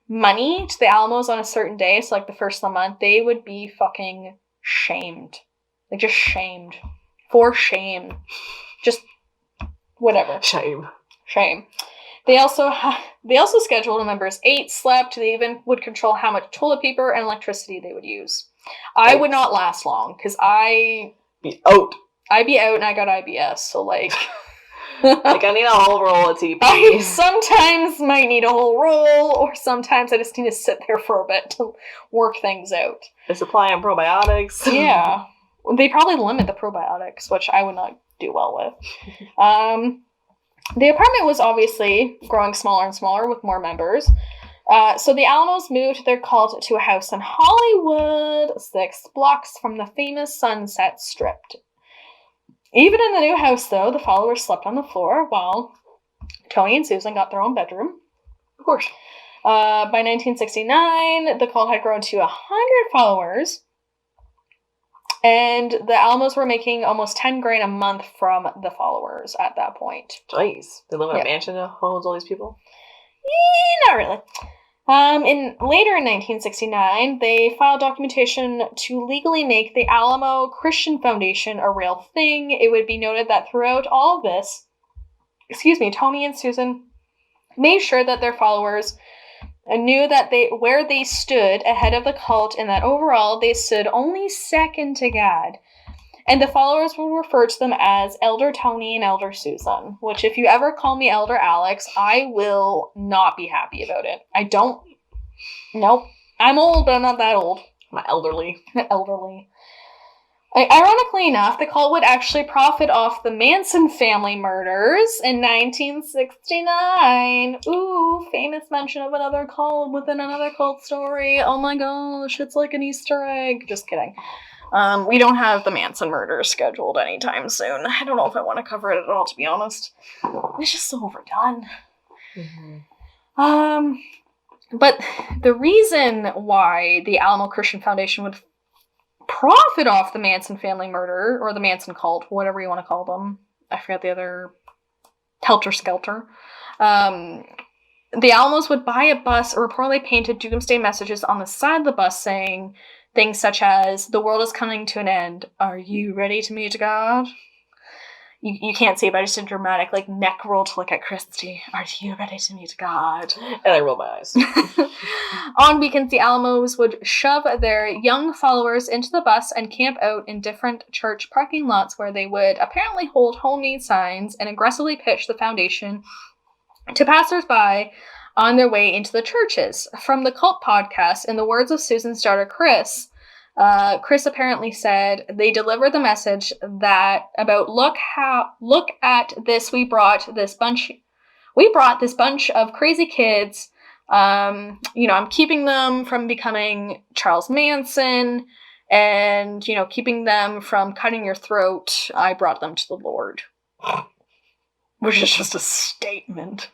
money to the Alamos on a certain day, so like the first of the month, they would be fucking shamed. Like, just shamed. For shame. Just whatever. Shame. They also scheduled when members ate, slept. They even would control how much toilet paper and electricity they would use. I would not last long because I'd be out and I got IBS. So like, like I need a whole roll of TP. I sometimes might need a whole roll, or sometimes I just need to sit there for a bit to work things out. They're supplying probiotics. Yeah, they probably limit the probiotics, which I would not do well with. The apartment was obviously growing smaller and smaller with more members. So the Alamos moved their cult to a house in Hollywood, 6 blocks from the famous Sunset Strip. Even in the new house, though, the followers slept on the floor while Tony and Susan got their own bedroom. Of course. By 1969, the cult had grown to 100 followers. And the Alamos were making almost $10,000 a month from the followers at that point. Jeez. They live in a mansion that holds all these people? Not really. Later in 1969, they filed documentation to legally make the Alamo Christian Foundation a real thing. It would be noted that throughout all of this, Tony and Susan made sure that their followers knew that where they stood ahead of the cult, and that overall they stood only second to God. And the followers would refer to them as Elder Tony and Elder Susan, which if you ever call me Elder Alex, I will not be happy about it. Nope. I'm old, but I'm not that old. I'm elderly. Ironically enough, the cult would actually profit off the Manson family murders in 1969. Ooh, famous mention of another cult within another cult story. Oh my gosh, it's like an Easter egg. Just kidding. We don't have the Manson murders scheduled anytime soon. I don't know if I want to cover it at all, to be honest. It's just so overdone. Mm-hmm. But the reason why the Alamo Christian Foundation would profit off the Manson family murder, or the Manson cult, whatever you want to call them. I forget the other. Helter Skelter. The Alamos would buy a bus or reportedly painted doomsday messages on the side of the bus saying things such as, "The world is coming to an end. Are you ready to meet God?" You can't see it, but I just did a dramatic neck roll to look at Christy. "Are you ready to meet God?" And I rolled my eyes. On weekends, the Alamos would shove their young followers into the bus and camp out in different church parking lots where they would apparently hold homemade signs and aggressively pitch the foundation to passersby on their way into the churches. From the Cult podcast, in the words of Susan's daughter Chris, Chris apparently said they delivered the message that about look at this, we brought this bunch of crazy kids. I'm keeping them from becoming Charles Manson, and keeping them from cutting your throat. I brought them to the Lord. Which is just a statement.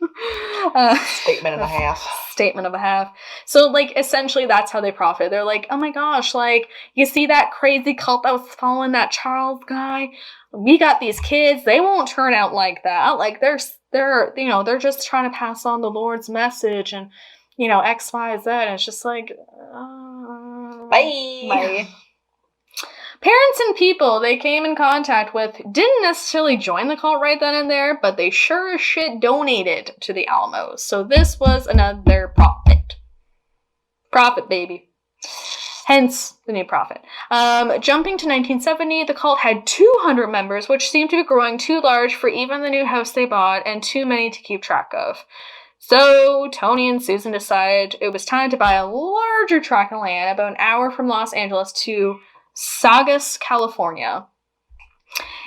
Statement and a half. Statement of a half. So, essentially that's how they profit. They're like, oh my gosh, you see that crazy cult that was following that Charles guy? We got these kids. They won't turn out like that. They're just trying to pass on the Lord's message and, X, Y, Z. And it's just like, bye. Parents and people they came in contact with didn't necessarily join the cult right then and there, but they sure as shit donated to the Alamos. So this was another profit. Profit, baby. Hence the new profit. Jumping to 1970, the cult had 200 members, which seemed to be growing too large for even the new house they bought and too many to keep track of. So Tony and Susan decided it was time to buy a larger tract of land about an hour from Los Angeles to Saugus, California.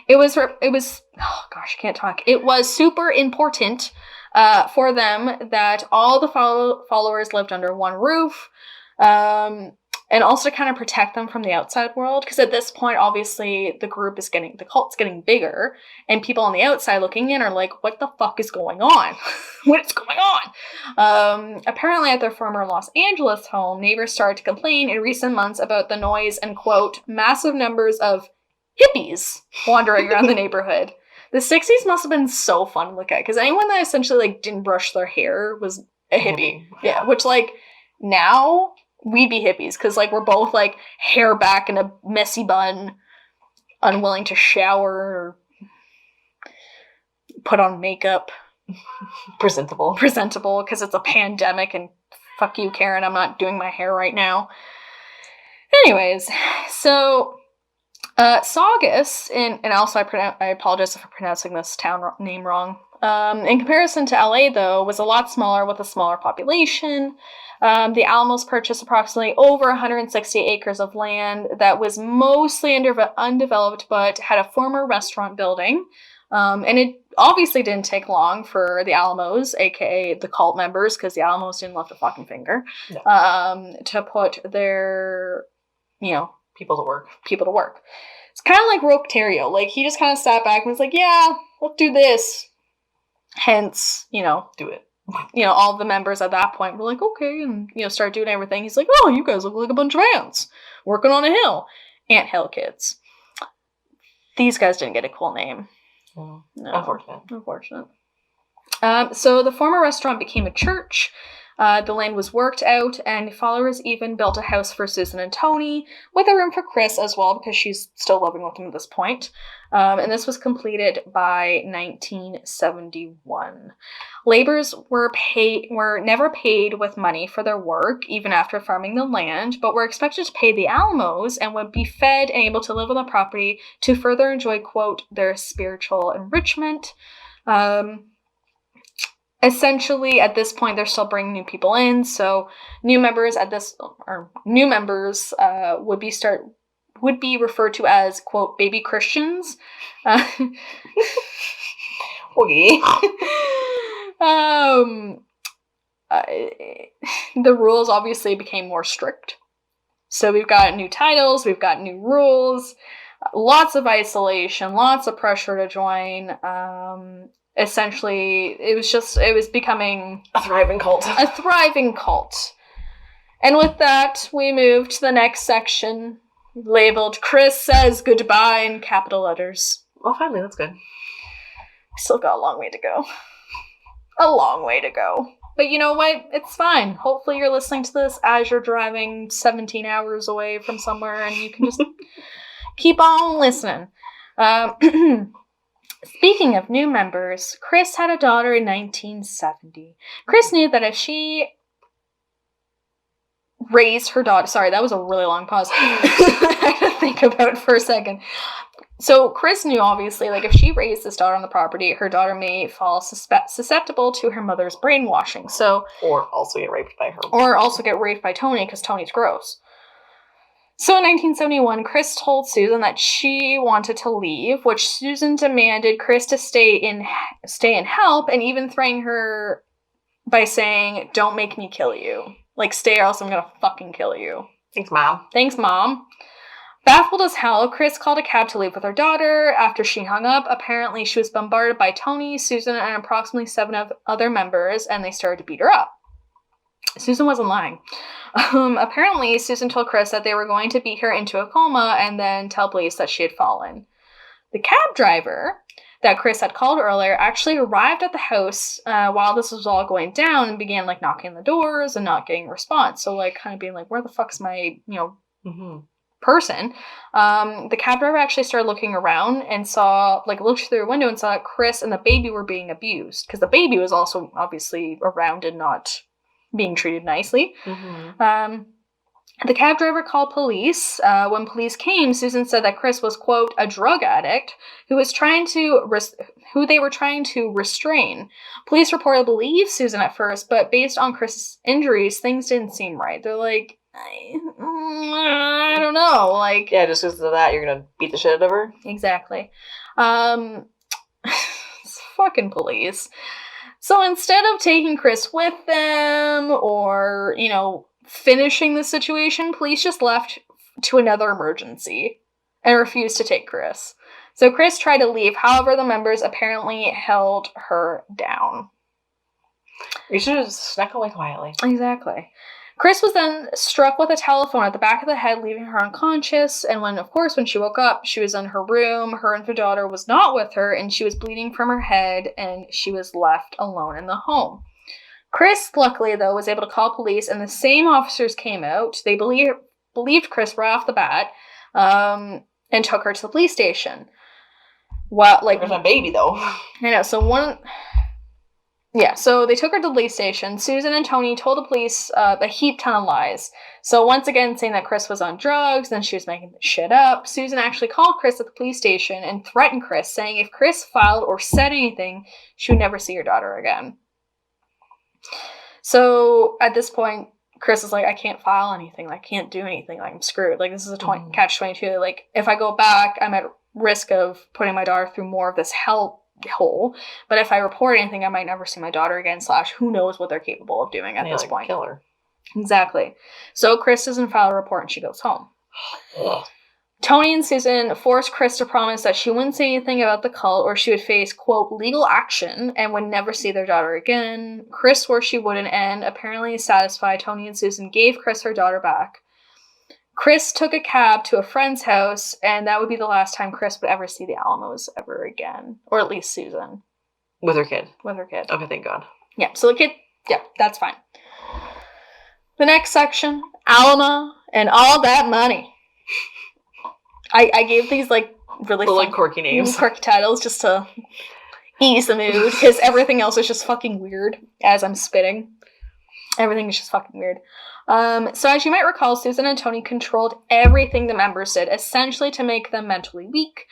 It was oh gosh, I can't talk. It was super important for them that all the followers lived under one roof, and also to kind of protect them from the outside world, because at this point, obviously, the cult's getting bigger, and people on the outside looking in are like, what the fuck is going on? What is going on? Apparently, at their former Los Angeles home, neighbors started to complain in recent months about the noise and, quote, massive numbers of hippies wandering around the neighborhood. The 60s must have been so fun to look at, because anyone that essentially, didn't brush their hair was a hippie. Yeah, which, now we'd be hippies because, like, we're both, like, hair back in a messy bun, unwilling to shower or put on makeup. Presentable because it's a pandemic, and fuck you, Karen, I'm not doing my hair right now. Anyways, so Saugus, and also I apologize if I'm pronouncing this town name wrong. In comparison to LA, though, was a lot smaller with a smaller population. The Alamos purchased approximately over 160 acres of land that was mostly undeveloped, but had a former restaurant building. And it obviously didn't take long for the Alamos, aka the cult members, because the Alamos didn't lift a fucking finger, to put their, people to work. It's kind of like Roquetario. Like, he just kind of sat back and was like, yeah, let's do this. Hence, do it. All the members at that point were like, okay, and, start doing everything. He's like, oh, you guys look like a bunch of ants working on a hill. Ant Hill kids. These guys didn't get a cool name. No. Unfortunate. So the former restaurant became a church. The land was worked out, and followers even built a house for Susan and Tony, with a room for Chris as well, because she's still living with them at this point. And this was completed by 1971. Laborers were never paid with money for their work, even after farming the land, but were expected to pay the Alamos and would be fed and able to live on the property to further enjoy, quote, their spiritual enrichment. Essentially, at this point, they're still bringing new people in, so new members would be referred to as, quote, baby Christians. Okay. The rules obviously became more strict. So we've got new titles, we've got new rules, lots of isolation, lots of pressure to join. Essentially, it was becoming a thriving cult. And with that, we move to the next section, labeled Chris Says Goodbye in capital letters. Well, finally, that's good. Still got a long way to go. But you know what? It's fine. Hopefully you're listening to this as you're driving 17 hours away from somewhere, and you can just keep on listening. Speaking of new members, Chris had a daughter in 1970. Chris knew that if she raised her daughter... Sorry, that was a really long pause. I had to think about it for a second. So Chris knew, obviously, like, if she raised this daughter on the property, her daughter may fall susceptible to her mother's brainwashing. Or also get raped by her. Or also get raped by Tony, because Tony's gross. So in 1971, Chris told Susan that she wanted to leave, which Susan demanded Chris to stay and help, and even threatened her by saying, "Don't make me kill you. Like, stay or else I'm gonna fucking kill you." Thanks, Mom. Baffled as hell, Chris called a cab to leave with her daughter. After she hung up, apparently she was bombarded by Tony, Susan, and approximately 7 other members, and they started to beat her up. Susan wasn't lying. Apparently, Susan told Chris that they were going to beat her into a coma and then tell police that she had fallen. The cab driver that Chris had called earlier actually arrived at the house while this was all going down and began, like, knocking on the doors and not getting a response. So, like, kind of being like, where the fuck's my, person? The cab driver actually started looking around and looked through the window and saw that Chris and the baby were being abused, because the baby was also obviously around and not being treated nicely. The cab driver called police. When police came, Susan said that Chris was, quote, a drug addict who they were trying to restrain. Police reportedly believed Susan at first, but based on Chris's injuries, things didn't seem right. They're like, I don't know. Like, yeah, just because of that, you're gonna beat the shit out of her? Exactly. It's fucking police. So instead of taking Chris with them or, finishing the situation, police just left to another emergency and refused to take Chris. So Chris tried to leave. However, the members apparently held her down. You should have snuck away quietly. Exactly. Chris was then struck with a telephone at the back of the head, leaving her unconscious. And when she woke up, she was in her room. Her infant daughter was not with her, and she was bleeding from her head, and she was left alone in the home. Chris, luckily, though, was able to call police, and the same officers came out. They believed Chris right off the bat, and took her to the police station. Well, like, there's my baby, though. I know. So they took her to the police station. Susan and Tony told the police a heap ton of lies. So once again, saying that Chris was on drugs, then she was making the shit up. Susan actually called Chris at the police station and threatened Chris, saying if Chris filed or said anything, she would never see her daughter again. So at this point, Chris is like, I can't file anything. I can't do anything. Like, I'm screwed. Like, this is a catch-22. Like, if I go back, I'm at risk of putting my daughter through more of this hell hole. But if I report anything, I might never see my daughter again. / who knows what they're capable of doing at this point. Kill her. Exactly. So Chris doesn't file a report and she goes home. Tony and Susan forced Chris to promise that she wouldn't say anything about the cult or she would face, quote, legal action and would never see their daughter again. Chris swore she wouldn't, and apparently satisfied, Tony and Susan gave Chris her daughter back. Chris took a cab to a friend's house, and that would be the last time Chris would ever see the Alamos ever again. Or at least Susan. With her kid? With her kid. Okay, thank God. Yeah, so the kid, yeah, that's fine. The next section, Alamo and all that money. I gave these, like, really fun, quirky names. Quirky titles just to ease the mood, because everything else is just fucking weird as I'm spitting. Everything is just fucking weird. So as you might recall, Susan and Tony controlled everything the members did, essentially to make them mentally weak.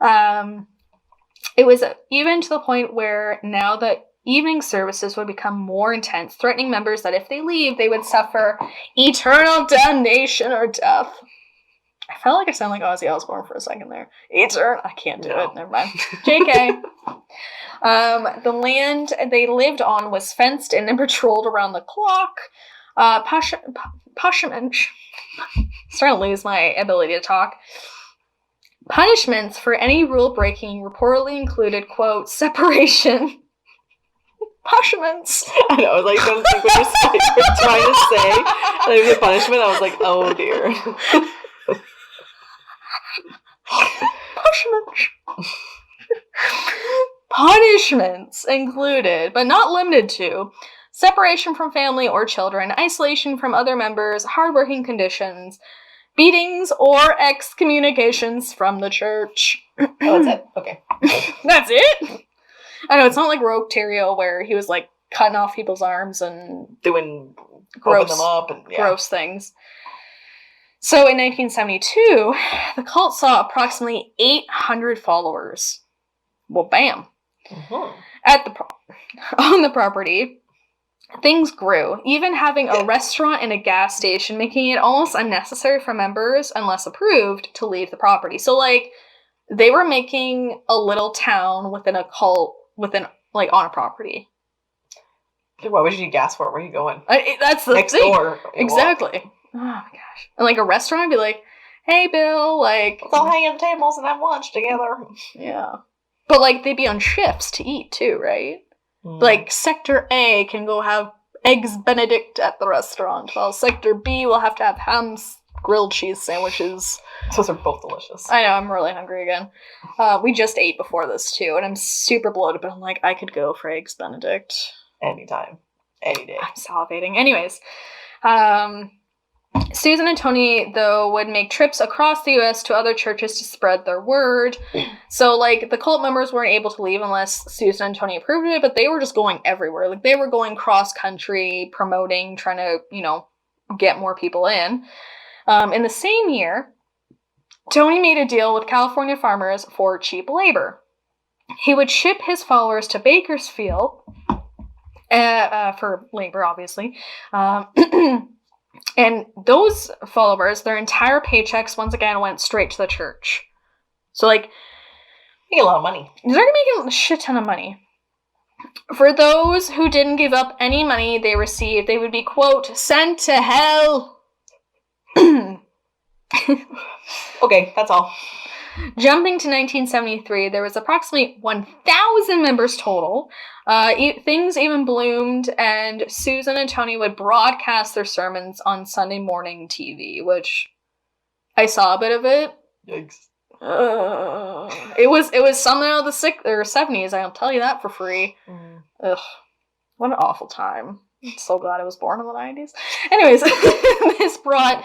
It was even to the point where now that evening services would become more intense, threatening members that if they leave, they would suffer eternal damnation or death. I felt like I sounded like Ozzy Osbourne for a second there. I can't do it. Never mind. JK. The land they lived on was fenced in and patrolled around the clock. Punishments. Starting to lose my ability to talk. Punishments for any rule breaking reportedly included, quote, separation. Punishments. I know. I was like, don't think what you're trying to say. Like the punishment. I was like, oh dear. Punishments included, but not limited to, separation from family or children, isolation from other members, hard-working conditions, beatings, or excommunications from the church. Oh, that's it? Okay. That's it? I know, it's not like Rogue Terrio where he was, like, cutting off people's arms and open them up and gross things. So in 1972, the cult saw approximately 800 followers. Well, bam. Mm-hmm. On the property, things grew, even having a restaurant and a gas station, making it almost unnecessary for members, unless approved, to leave the property. So, like, they were making a little town within a cult, on a property. Why would you need gas for it? Where are you going? That's the next thing. Door. Exactly. Oh my gosh. And like a restaurant would be like, hey Bill, like, let's all hang at the tables and have lunch together. Yeah. But like they'd be on shifts to eat too, right? Like Sector A can go have eggs Benedict at the restaurant, while Sector B will have to have grilled cheese sandwiches. Those are both delicious. I know, I'm really hungry again. We just ate before this too, and I'm super bloated, but I'm like, I could go for eggs Benedict. Anytime. Any day. I'm salivating. Anyways, Susan and Tony, though, would make trips across the U.S. to other churches to spread their word. So, like, the cult members weren't able to leave unless Susan and Tony approved it, but they were just going everywhere. Like, they were going cross-country, promoting, trying to, get more people in. In the same year, Tony made a deal with California farmers for cheap labor. He would ship his followers to Bakersfield, for labor, obviously. And those followers, their entire paychecks, once again, went straight to the church. So, like, make a lot of money. They're making a shit ton of money. For those who didn't give up any money they received, they would be, quote, sent to hell. Okay, that's all. Jumping to 1973, there was approximately 1,000 members total. Things even bloomed, and Susan and Tony would broadcast their sermons on Sunday morning TV, which I saw a bit of it. Yikes. It was something of the 70s, I'll tell you that for free. Ugh, what an awful time. I'm so glad I was born in the 90s. Anyways, this brought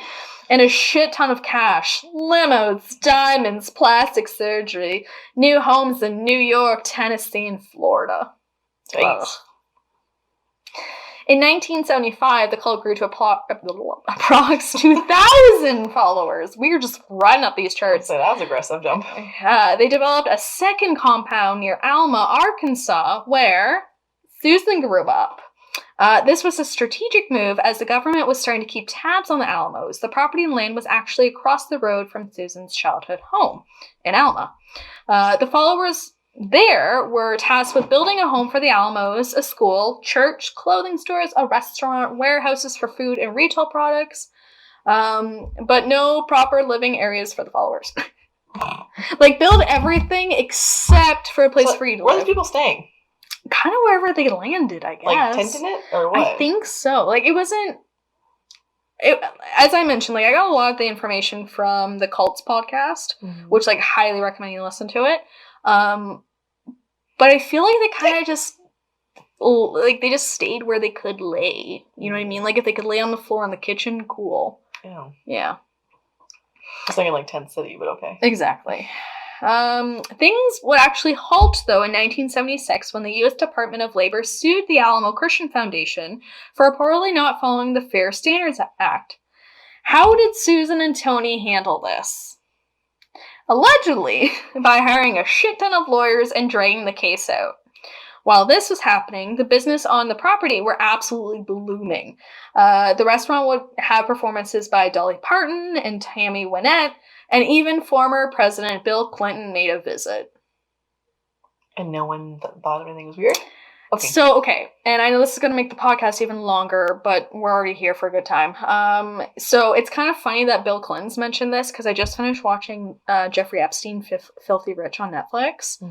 in a shit ton of cash, limos, diamonds, plastic surgery, new homes in New York, Tennessee, and Florida. Thanks. In 1975, the cult grew to approx 2,000 followers. We were just riding up these charts. So that was an aggressive jump. They developed a second compound near Alamo, Arkansas, where Susan grew up. This was a strategic move as the government was starting to keep tabs on the Alamos. The property and land was actually across the road from Susan's childhood home in Alma. The followers there were tasked with building a home for the Alamos, a school, church, clothing stores, a restaurant, warehouses for food and retail products, but no proper living areas for the followers. Like, build everything except for a place for you to Where are live. these people staying? Kind of wherever they landed, I guess. Like, tenting it? Or what? I think so. Like, it wasn't... as I mentioned, like, I got a lot of the information from the Cults podcast, which, like, highly recommend you listen to it. But I feel like they kind of just, like, they just stayed where they could lay. You know what I mean? Like, if they could lay on the floor in the kitchen, cool. Yeah. Yeah. I was thinking, like, Tent City, but okay. Exactly. Things would actually halt, though, in 1976 when the U.S. Department of Labor sued the Alamo Christian Foundation for reportedly not following the Fair Standards Act. How did Susan and Tony handle this? Allegedly, by hiring a shit ton of lawyers and dragging the case out. While this was happening, the business on the property were absolutely blooming. The restaurant would have performances by Dolly Parton and Tammy Wynette, and even former President Bill Clinton made a visit. And no one thought anything was weird? Okay. So, okay, and I know this is going to make the podcast even longer, but we're already here for a good time. So it's kind of funny that Bill Clinton's mentioned this, because I just finished watching Jeffrey Epstein, Filthy Rich on Netflix.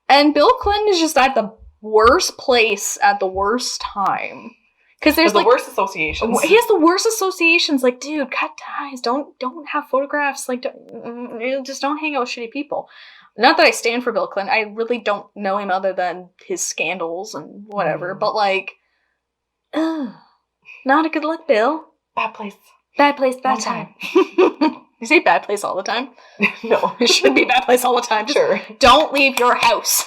And Bill Clinton is just at the worst place at the worst time. Because there's the like, worst associations. He has the worst associations. Like, dude, cut ties. Don't have photographs. Like, just don't hang out with shitty people. Not that I stand for Bill Clinton. I really don't know him other than his scandals and whatever. But, like, not a good look, Bill. Bad place. Bad place, bad time. You say bad place all the time? No. It should be bad place all the time. Just sure. Don't leave your house.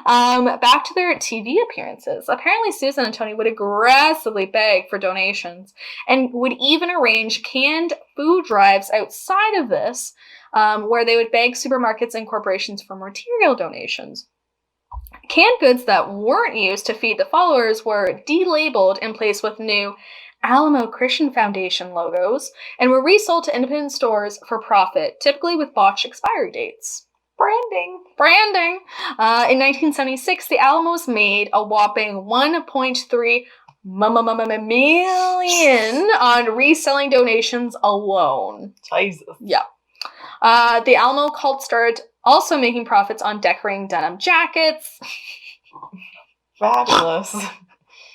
Back to their TV appearances. Apparently, Susan and Tony would aggressively beg for donations and would even arrange canned food drives outside of this, where they would beg supermarkets and corporations for material donations. Canned goods that weren't used to feed the followers were delabeled and placed with new Alamo Christian Foundation logos and were resold to independent stores for profit, typically with botched expiry dates. Branding. In 1976, the Alamos made a whopping $1.3 million on reselling donations alone. Jesus. Yeah. The Alamo cult started also making profits on decorating denim jackets. Fabulous.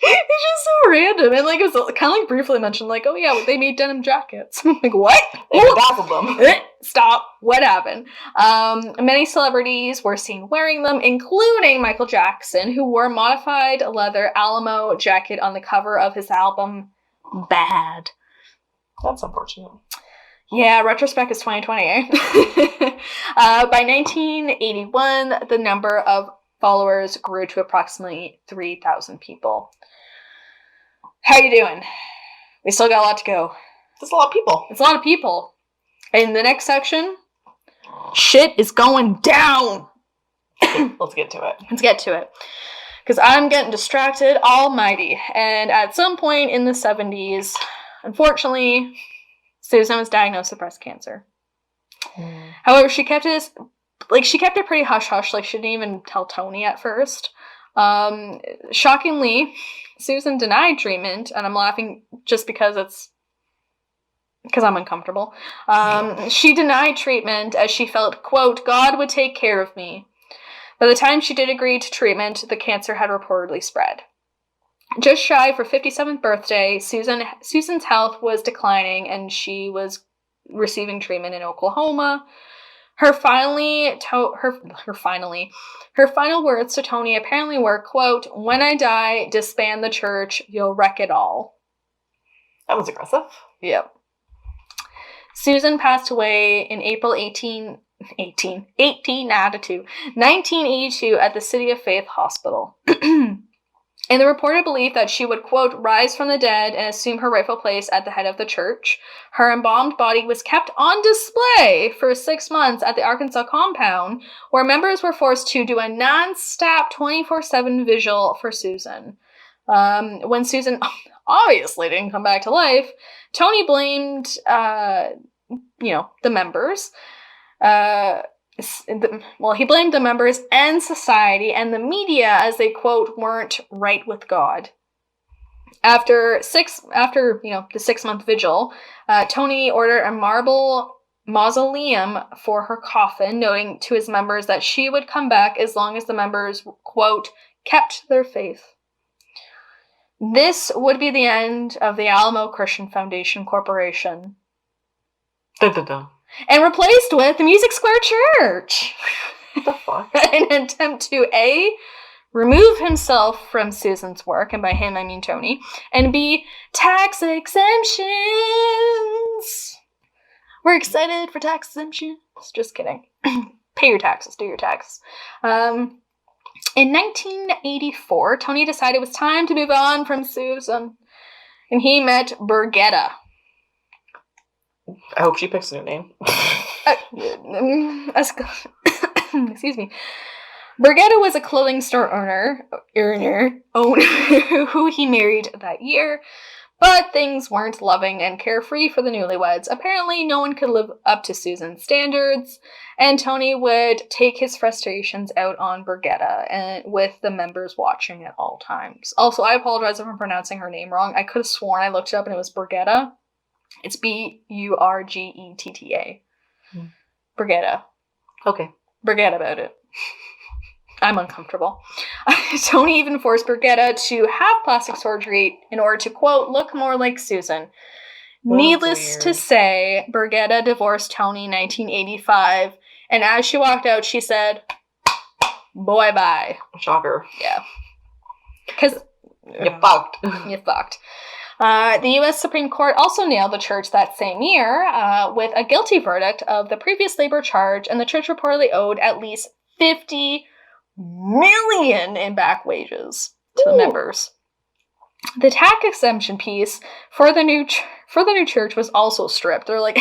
It's just so random. And like, it was kind of like briefly mentioned, like, oh yeah, they made denim jackets. Like, what? They bedazzled them. Stop. What happened? Many celebrities were seen wearing them, including Michael Jackson, who wore a modified leather Alamo jacket on the cover of his album, Bad. That's unfortunate. Yeah, retrospect is 2020, eh? By 1981, the number of followers grew to approximately 3,000 people. How you doing? We still got a lot to go. That's a lot of people. It's a lot of people. In the next section, shit is going down. Let's get to it. Let's get to it. Because I'm getting distracted almighty. And at some point in the 70s, unfortunately, Susan was diagnosed with breast cancer. However, she kept it pretty hush-hush. Like, she didn't even tell Tony at first. Shockingly, Susan denied treatment, and I'm laughing just because I'm uncomfortable. She denied treatment as she felt, quote, God would take care of me. By the time she did agree to treatment, the cancer had reportedly spread. Just shy of her 57th birthday, Susan's health was declining, and she was receiving treatment in Oklahoma, Her final words to Tony apparently were, quote, "When I die, disband the church, you'll wreck it all." That was aggressive. Yep. Susan passed away in April 1982 at the City of Faith Hospital. In the reported belief that she would, quote, "rise from the dead and assume her rightful place at the head of the church," her embalmed body was kept on display for 6 months at the Arkansas compound, where members were forced to do a non-stop 24/7 vigil for Susan. When Susan obviously didn't come back to life, Tony blamed, the members. He blamed the members and society and the media as they, quote, "weren't right with God." After the 6-month vigil, Tony ordered a marble mausoleum for her coffin, noting to his members that she would come back as long as the members, quote, "kept their faith." This would be the end of the Alamo Christian Foundation Corporation. Dun, dun, dun. And replaced with the Music Square Church. What the fuck? In an attempt to A, remove himself from Susan's work, and by him I mean Tony, and B, tax exemptions. We're excited for tax exemptions. Just kidding. Pay your taxes, do your taxes. In 1984, Tony decided it was time to move on from Susan, and he met Birgetta. I hope she picks a new name. Excuse me. Birgetta was a clothing store owner who he married that year, but things weren't loving and carefree for the newlyweds. Apparently, no one could live up to Susan's standards, and Tony would take his frustrations out on Birgetta, and with the members watching at all times. Also, I apologize if I'm pronouncing her name wrong. I could have sworn I looked it up and it was Birgetta. It's Burgetta. Birgetta. Okay. Forget about it. I'm uncomfortable. Tony even forced Birgetta to have plastic surgery in order to, quote, look more like Susan. Well, Needless to say, Birgetta divorced Tony in 1985, and as she walked out, she said, "Boy, bye." Shocker. Yeah. Because you fucked. You fucked. The U.S. Supreme Court also nailed the church that same year with a guilty verdict of the previous labor charge, and the church reportedly owed at least $50 million in back wages to the members. The tax exemption piece for the new church was also stripped. They're like,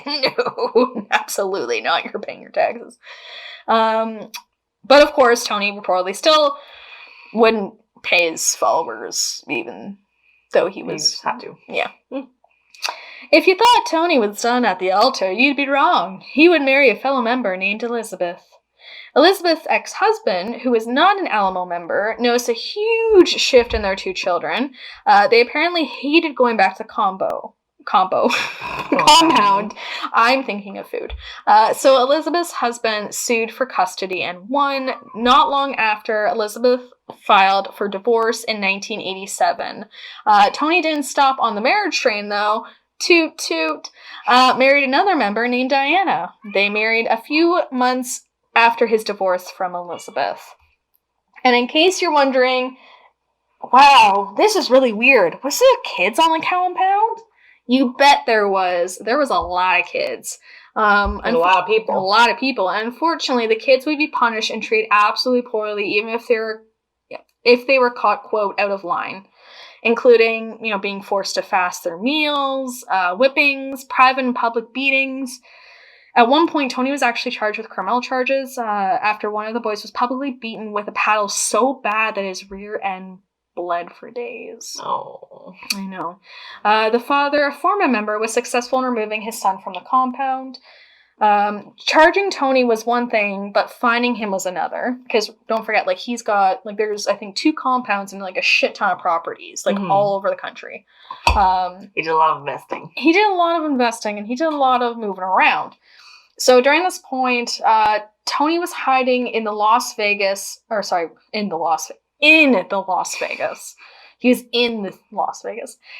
no, absolutely not. You're paying your taxes. But of course, Tony reportedly still wouldn't pay his followers, even though he had to. Yeah. If you thought Tony was done at the altar, you'd be wrong. He would marry a fellow member named Elizabeth. Elizabeth's ex-husband, who is not an Alamo member, noticed a huge shift in their two children. They apparently hated going back to compound. I'm thinking of food. So Elizabeth's husband sued for custody and won. Not long after, Elizabeth filed for divorce in 1987. Tony didn't stop on the marriage train, though. Toot toot. Married another member named Diana. They married a few months after his divorce from Elizabeth. And in case you're wondering, wow, this is really weird. Was there kids on the compound? You bet there was. There was a lot of kids. And a lot of people. A lot of people. And unfortunately, the kids would be punished and treated absolutely poorly, even if they were caught, quote, out of line, including, being forced to fast their meals, whippings, private and public beatings. At one point, Tony was actually charged with criminal charges after one of the boys was publicly beaten with a paddle so bad that his rear end bled for days. Oh. I know. The father, a former member, was successful in removing his son from the compound. Charging Tony was one thing, but finding him was another. Because don't forget, he's got, there's, I think, 2 compounds and, a shit ton of properties, all over the country. He did a lot of investing. He did a lot of investing, and he did a lot of moving around. So during this point, Tony was hiding in the Las Vegas. He was in the Las Vegas.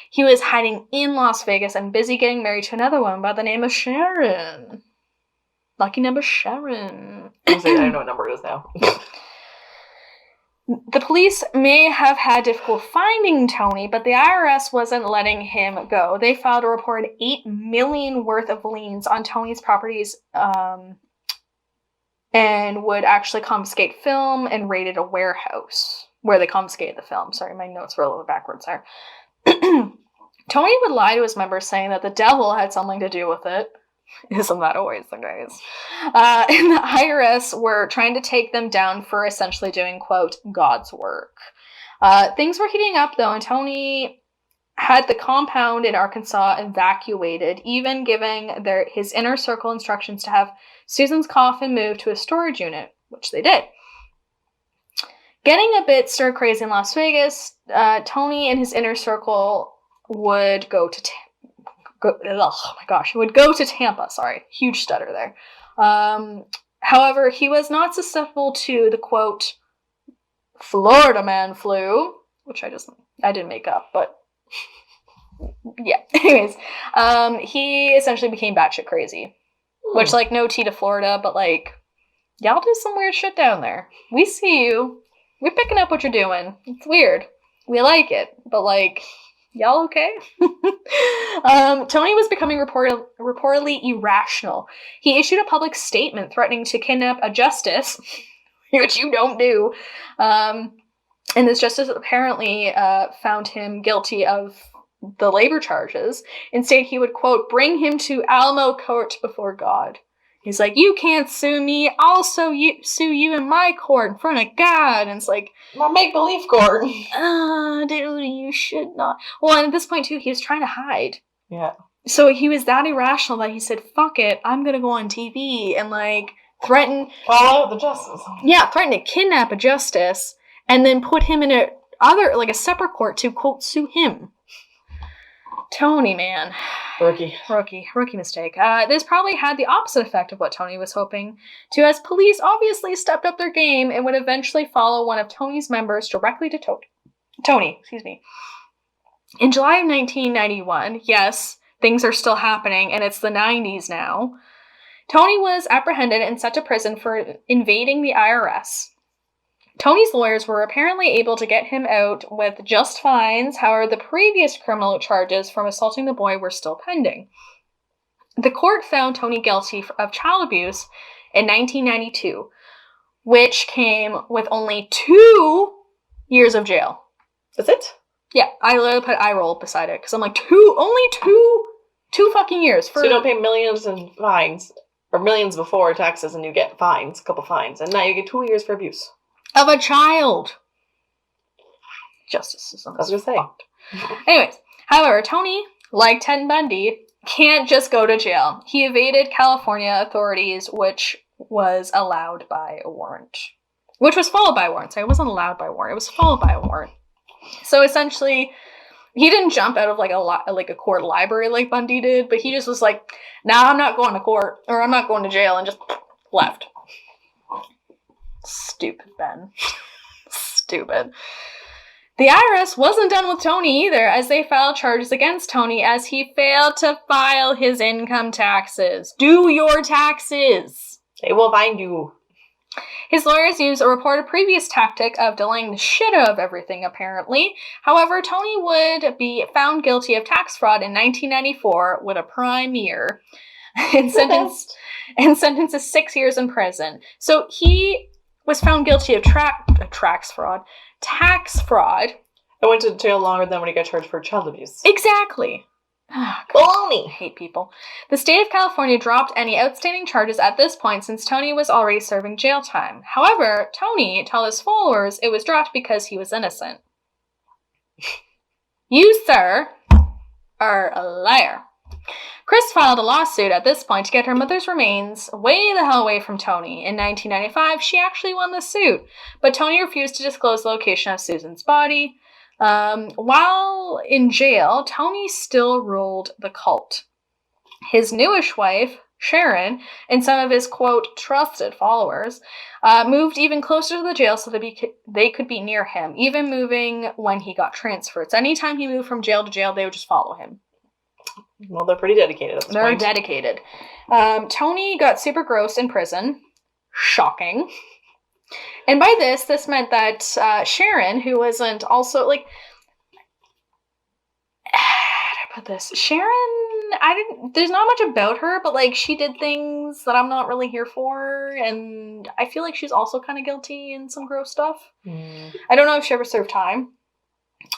He was hiding in Las Vegas and busy getting married to another woman by the name of Sharon. Lucky number Sharon. I don't know what number it is now. The police may have had difficulty finding Tony, but the IRS wasn't letting him go. They filed a reported $8 million worth of liens on Tony's properties, and would actually confiscate film and raided a warehouse where they confiscated the film. Sorry, my notes were a little backwards there. Tony would lie to his members, saying that the devil had something to do with it. Isn't that always the case? And the IRS were trying to take them down for essentially doing, quote, God's work. Things were heating up, though, and Tony had the compound in Arkansas evacuated, even giving his inner circle instructions to have Susan's coffin moved to a storage unit, which they did. Getting a bit stir-crazy in Las Vegas, Tony and his inner circle would go to Tampa. Sorry, huge stutter there. However, he was not susceptible to the, quote, Florida man flu, which I didn't make up, but yeah. Anyways, he essentially became batshit crazy, which, like, no tea to Florida, but, like, y'all do some weird shit down there. We see you. We're picking up what you're doing. It's weird. We like it, but, like, y'all okay? Tony was becoming reportedly irrational. He issued a public statement threatening to kidnap a justice, which you don't do. And this justice apparently found him guilty of the labor charges and stated he would, quote, bring him to Alamo court before God. He's like, you can't sue me. I'll sue you in my court in front of God. And it's like, my make-believe court. Dude, you should not. Well, and at this point, too, he was trying to hide. Yeah. So he was that irrational that he said, fuck it, I'm going to go on TV and, like, threaten. Follow the justice. Yeah, threaten to kidnap a justice and then put him in a separate court to, quote, sue him. Tony, man. Rookie mistake. This probably had the opposite effect of what Tony was hoping to, as police obviously stepped up their game and would eventually follow one of Tony's members directly to Tony. In July of 1991, yes, things are still happening, and it's the 90s now, Tony was apprehended and sent to prison for invading the IRS. Tony's lawyers were apparently able to get him out with just fines. However, the previous criminal charges from assaulting the boy were still pending. The court found Tony guilty of child abuse in 1992, which came with only 2 years of jail. That's it? Yeah, I literally put eye roll beside it, because I'm like, only two fucking years. So you don't pay millions in fines, or millions before taxes, and you get fines, a couple fines, and now you get 2 years for abuse. Of a child. Justice system. I was going to say. Anyways, however, Tony, like Ted Bundy, can't just go to jail. He evaded California authorities, which was allowed by a warrant. Which was followed by a warrant. Sorry, it wasn't allowed by a warrant. It was followed by a warrant. So essentially, he didn't jump out of like a court library like Bundy did, but he just was like, nah, I'm not going to court, or I'm not going to jail, and just left. Stupid Ben. Stupid. The IRS wasn't done with Tony either, as they filed charges against Tony as he failed to file his income taxes. Do your taxes! They will find you. His lawyers used a reported previous tactic of delaying the shit out of everything, apparently. However, Tony would be found guilty of tax fraud in 1994 with a prime year and sentenced to 6 years in prison. So he was found guilty of tax fraud. I went to jail longer than when he got charged for child abuse. Exactly. Baloney. I hate people. The state of California dropped any outstanding charges at this point since Tony was already serving jail time. However, Tony told his followers it was dropped because he was innocent. You, sir, are a liar. Chris filed a lawsuit at this point to get her mother's remains way the hell away from Tony. In 1995, she actually won the suit, but Tony refused to disclose the location of Susan's body. While in jail, Tony still ruled the cult. His newish wife, Sharon, and some of his, quote, trusted followers, moved even closer to the jail so that they could be near him, even moving when he got transferred. So anytime he moved from jail to jail, they would just follow him. Well, they're pretty dedicated at this They're point. dedicated. Tony got super gross in prison. Shocking. And by this meant that Sharon, who wasn't also, like... How do I put this? Sharon, there's not much about her, but, like, she did things that I'm not really here for, and I feel like she's also kind of guilty in some gross stuff. I don't know if she ever served time.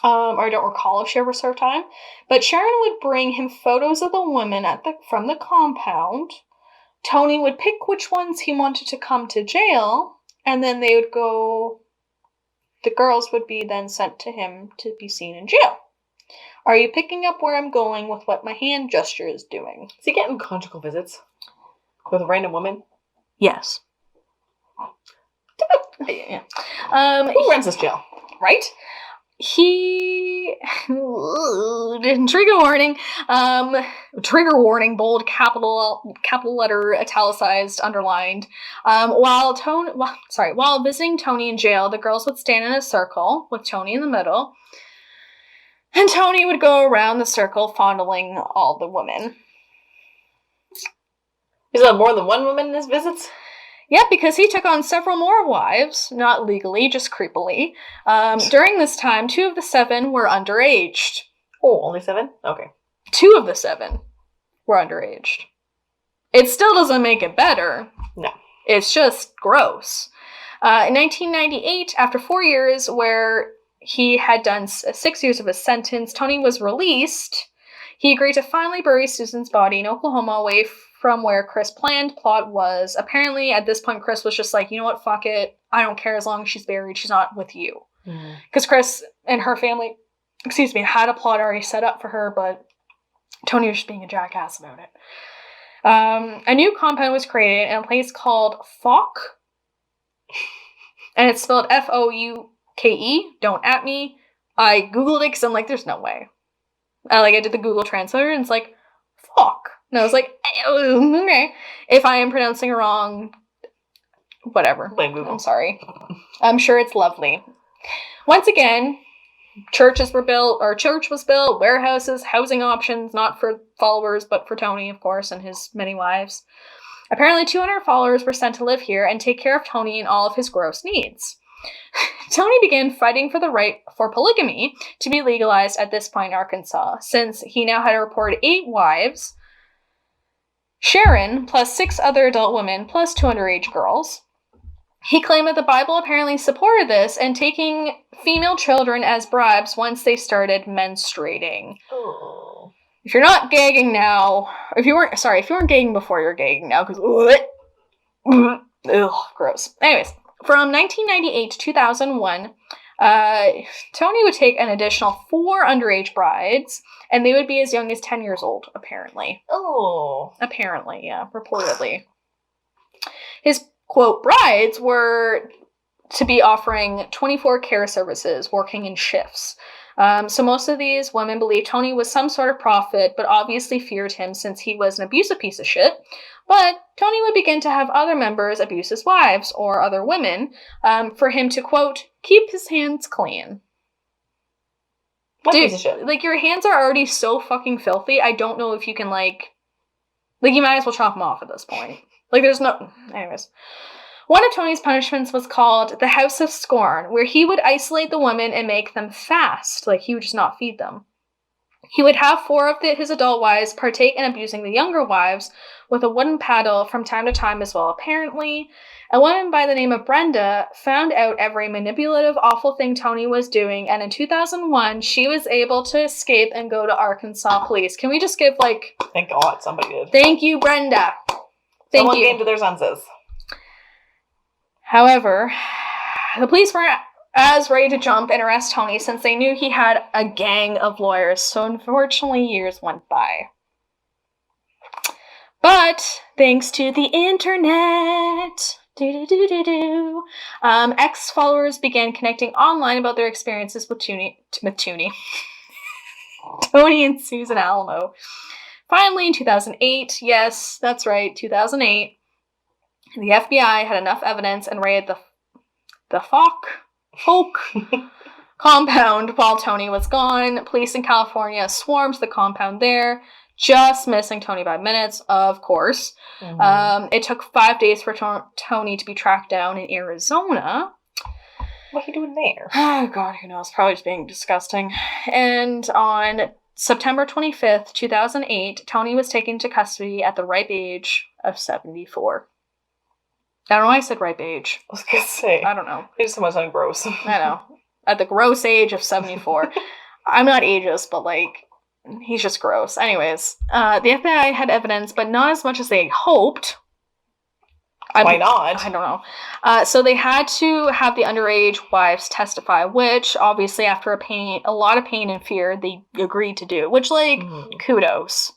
Or I don't recall if she ever served time. But Sharon would bring him photos of the women from the compound. Tony would pick which ones he wanted to come to jail, and then they would go... The girls would be then sent to him to be seen in jail. Are you picking up where I'm going with what my hand gesture is doing? Is he getting conjugal visits with a random woman? Yes. Yeah. Who runs this jail? Right? He... Trigger warning. Trigger warning, bold, capital letter, italicized, underlined. While visiting Tony in jail, the girls would stand in a circle with Tony in the middle. And Tony would go around the circle fondling all the women. Is there more than one woman in his visits? Yeah, because he took on several more wives, not legally, just creepily. During this time, 2 of the 7 were underaged. Oh, only 7? Okay. 2 of the 7 were underaged. It still doesn't make it better. No. It's just gross. In 1998, after 4 years where he had done 6 years of his sentence, Tony was released. He agreed to finally bury Susan's body in Oklahoma, away from where Chris' planned plot was. Apparently, at this point, Chris was just like, you know what, fuck it. I don't care as long as she's buried. She's not with you. Because Chris and her family, had a plot already set up for her, but Tony was just being a jackass about it. A new compound was created in a place called Fouke. And it's spelled Fouke. Don't at me. I Googled it because I'm like, there's no way. I did the Google translator and it's like, fuck. And I was like, okay. If I am pronouncing it wrong, whatever. Blame Google. I'm sorry. I'm sure it's lovely. Once again, church was built, warehouses, housing options, not for followers, but for Tony, of course, and his many wives. Apparently 200 followers were sent to live here and take care of Tony and all of his gross needs. Tony began fighting for the right for polygamy to be legalized at this point in Arkansas, since he now had reported 8 wives, Sharon, plus 6 other adult women, plus 2 underage girls. He claimed that the Bible apparently supported this and taking female children as bribes once they started menstruating. Oh. If you're not gagging now, if you weren't gagging before, you're gagging now, because, gross. Anyways. From 1998 to 2001, Tony would take an additional 4 underage brides, and they would be as young as 10 years old, apparently. Oh. Apparently, yeah, reportedly. His, quote, brides were to be offering 24 care services, working in shifts. So most of these women believed Tony was some sort of prophet, but obviously feared him since he was an abusive piece of shit. But Tony would begin to have other members abuse his wives or other women for him to, quote, keep his hands clean. What Dude, piece of shit? like, your hands are already so fucking filthy, I don't know if you can, you might as well chop them off at this point. There's no... Anyways. One of Tony's punishments was called the House of Scorn, where he would isolate the women and make them fast. He would just not feed them. He would have 4 of his adult wives partake in abusing the younger wives with a wooden paddle from time to time as well. Apparently, a woman by the name of Brenda found out every manipulative, awful thing Tony was doing, and in 2001, she was able to escape and go to Arkansas police. Can we just give, Thank God somebody did. Thank you, Brenda. Someone came to their senses. However, the police weren't as ready to jump and arrest Tony since they knew he had a gang of lawyers, so unfortunately years went by. But thanks to the internet, ex-followers began connecting online about their experiences with Tony and Susan Alamo. Finally, in 2008, yes, that's right, 2008, the FBI had enough evidence and raided the Fouke compound while Tony was gone. Police in California swarmed the compound there. just missing Tony by minutes, of course. Mhm. It took 5 days for Tony to be tracked down in Arizona. What are you doing there? Oh, God, who knows? Probably just being disgusting. And on September 25th, 2008, Tony was taken to custody at the ripe age of 74. I don't know why I said ripe age. I was gonna say. I don't know. It just sounds gross. I know. At the gross age of 74. I'm not ageist, but, like, he's just gross. Anyways, the FBI had evidence, but not as much as they hoped. Why not? I don't know. So they had to have the underage wives testify, which obviously after a lot of pain and fear, they agreed to do, which, like, kudos.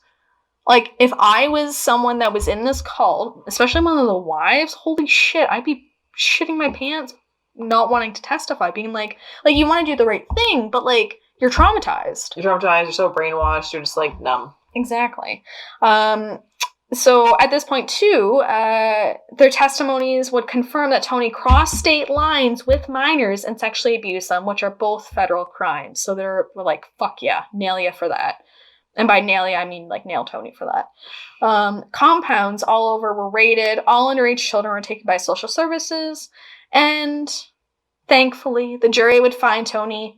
Like, if I was someone that was in this cult, especially one of the wives, holy shit, I'd be shitting my pants not wanting to testify, being like you want to do the right thing, but, like, you're traumatized. You're so brainwashed, you're just, like, numb. Exactly. So at this point, too, their testimonies would confirm that Tony crossed state lines with minors and sexually abused them, which are both federal crimes. So they're like, fuck yeah, nail ya for that. And by nail ya, I mean, like, nail Tony for that. Compounds all over were raided. All underage children were taken by social services. And thankfully, the jury would find Tony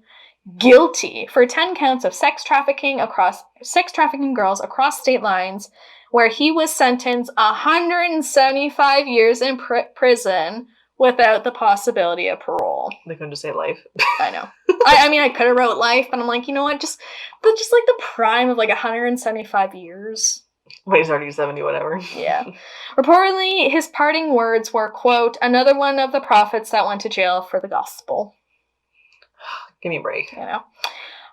guilty for 10 counts of sex trafficking girls across state lines, where he was sentenced 175 years in prison without the possibility of parole. They couldn't just say life. I know. I mean, I could have wrote life, but I'm like, you know what? Just like the prime of, like, 175 years. But he's already 70, whatever. Yeah. Reportedly, his parting words were, quote, "another one of the prophets that went to jail for the gospel." Give me a break. You know.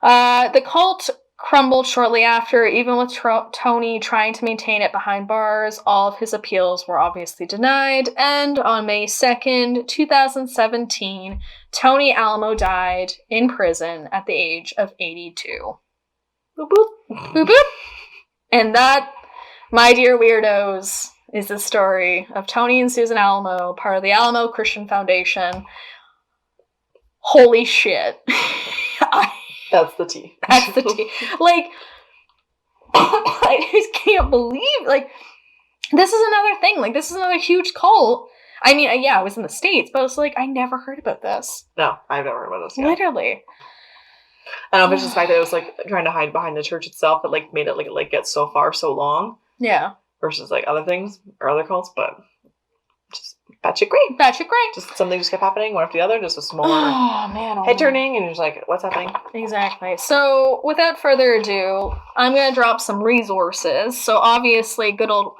The cult crumbled shortly after, even with Tony trying to maintain it behind bars. All of his appeals were obviously denied, and on May 2nd, 2017, Tony Alamo died in prison at the age of 82. Boop, boop. Boop, boop. And that, my dear weirdos, is the story of Tony and Susan Alamo, part of the Alamo Christian Foundation. Holy shit. That's the tea. That's the tea. Like, I just can't believe, like, this is another thing. Like, this is another huge cult. I mean, yeah, I was in the States, but I was like, I never heard about this. No, I've never heard about this. Literally. I don't know if it's just the fact that it was, like, trying to hide behind the church itself that, like, made it, like get so far so long. Yeah. Versus, like, other things or other cults, but just batshit great. Batshit great. Just something just kept happening one after the other, just a small man, head turning, and you're just like, what's happening? Exactly. So, without further ado, I'm going to drop some resources. So, obviously, good old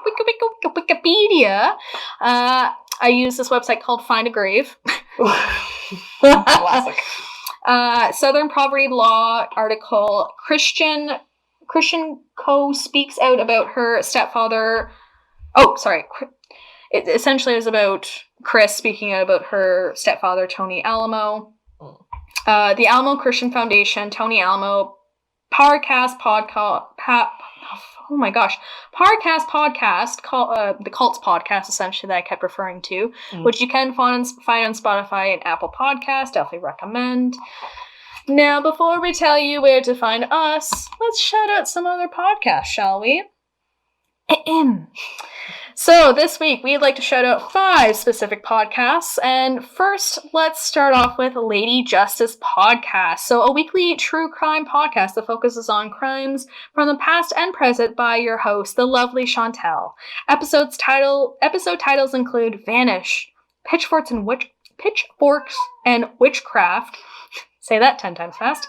Wikipedia. I use this website called Find a Grave. Classic. Southern Poverty Law article. Christian Co speaks out about her stepfather. Oh, sorry. It essentially is about Chris speaking out about her stepfather, Tony Alamo. The Alamo Christian Foundation, Tony Alamo, podcast, the Cults podcast, essentially, that I kept referring to, which you can find on Spotify and Apple Podcasts. Definitely recommend. Now, before we tell you where to find us, let's shout out some other podcasts, shall we? So, this week, we'd like to shout out 5 specific podcasts, and first, let's start off with Lady Justice Podcast. So, a weekly true crime podcast that focuses on crimes from the past and present by your host, the lovely Chantel. Episode titles include Vanish, Pitchforks and Witchcraft, say that 10 times fast,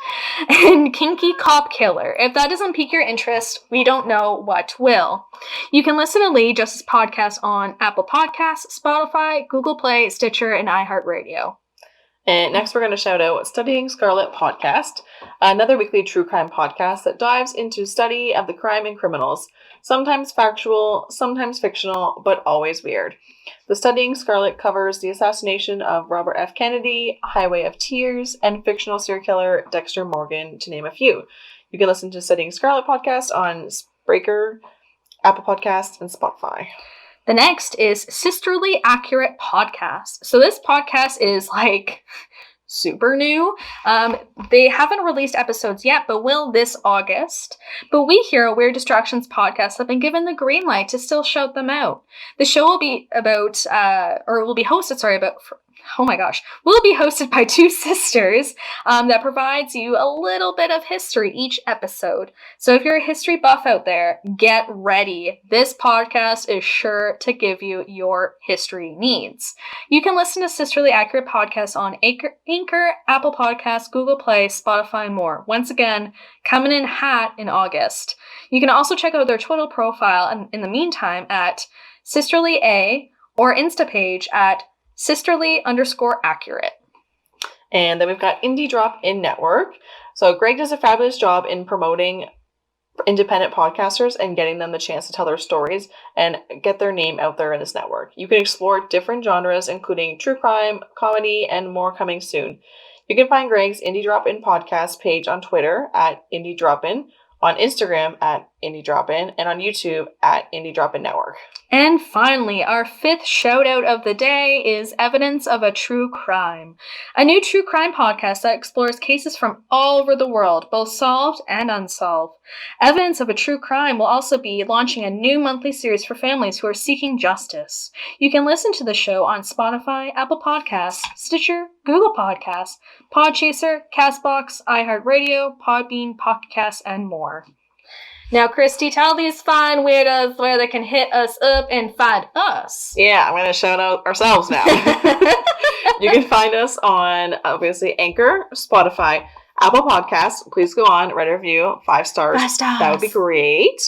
and Kinky Cop Killer. If that doesn't pique your interest, we don't know what will. You can listen to Lady Justice Podcast on Apple Podcasts, Spotify, Google Play, Stitcher, and iHeartRadio. And next we're going to shout out Studying Scarlet Podcast, another weekly true crime podcast that dives into study of the crime and criminals. Sometimes factual, sometimes fictional, but always weird. The Studying Scarlet covers the assassination of Robert F. Kennedy, Highway of Tears, and fictional serial killer Dexter Morgan, to name a few. You can listen to Studying Scarlet Podcast on Breaker, Apple Podcasts, and Spotify. The next is Sisterly Accurate Podcast. So this podcast is, like, super new. They haven't released episodes yet, but will this August. But we here at Weird Distractions Podcast have been given the green light to still shout them out. The show will be will be hosted by two sisters that provides you a little bit of history each episode. So if you're a history buff out there, get ready. This podcast is sure to give you your history needs. You can listen to Sisterly Accurate Podcasts on Anchor, Apple Podcasts, Google Play, Spotify, and more. Once again, coming in hot in August. You can also check out their Twitter profile and in the meantime at Sisterly A or Insta page at Sisterly_accurate. And then we've got Indie Drop-In Network. So Greg does a fabulous job in promoting independent podcasters and getting them the chance to tell their stories and get their name out there in this network. You can explore different genres, including true crime, comedy, and more coming soon. You can find Greg's Indie Drop-In podcast page on Twitter at Indie Drop-In, on Instagram at Indie Drop-In, and on YouTube at Indie Drop-In Network. And finally, our fifth shout out of the day is Evidence of a True Crime, a new true crime podcast that explores cases from all over the world, both solved and unsolved. Evidence of a True Crime will also be launching a new monthly series for families who are seeking justice. You can listen to the show on Spotify, Apple Podcasts, Stitcher, Google Podcasts, Podchaser, Castbox, iHeartRadio, Podbean, Pocket Casts, and more. Now, Christy, tell these fine weirdos where they can hit us up and find us. Yeah, I'm going to shout out ourselves now. You can find us on, obviously, Anchor, Spotify, Apple Podcasts. Please go on, write a review, 5 stars. 5 stars. That would be great.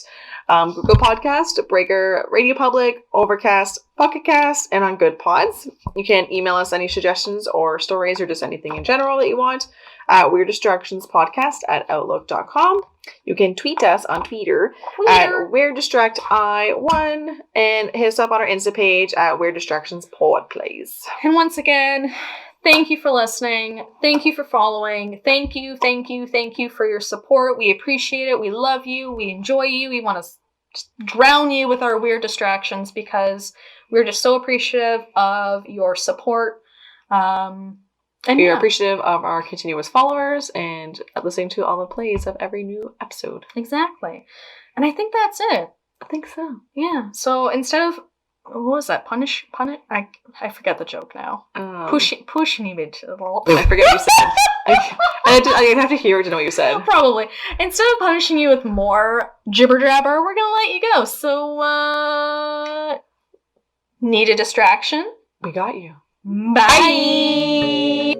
Google Podcast, Breaker, Radio Public, Overcast, Pocket Cast, and on Good Pods. You can email us any suggestions or stories or just anything in general that you want at WeirdDistractionsPodcast@outlook.com. You can tweet us on Twitter at WeirdDistractI1 and hit us up on our Insta page at Weird Distractions Pod, please. And once again, thank you for listening. Thank you for following. Thank you for your support. We appreciate it. We love you. We enjoy you. We want to drown you with our weird distractions because we're just so appreciative of your support. And we are appreciative of our continuous followers and listening to all the plays of every new episode. Exactly. And I think that's it. I think so. Yeah. So instead of, what was that? Punish? I forget the joke now. Pushing me to the wall. I forget what you said. I'd have to hear it to know what you said. Probably. Instead of punishing you with more jibber jabber, we're gonna let you go. So, need a distraction? We got you. Bye!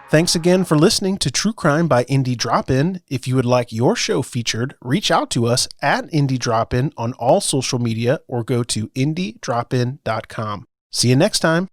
Thanks again for listening to True Crime by Indie Drop-In. If you would like your show featured, reach out to us at Indie Drop-In on all social media or go to indiedropin.com. See you next time.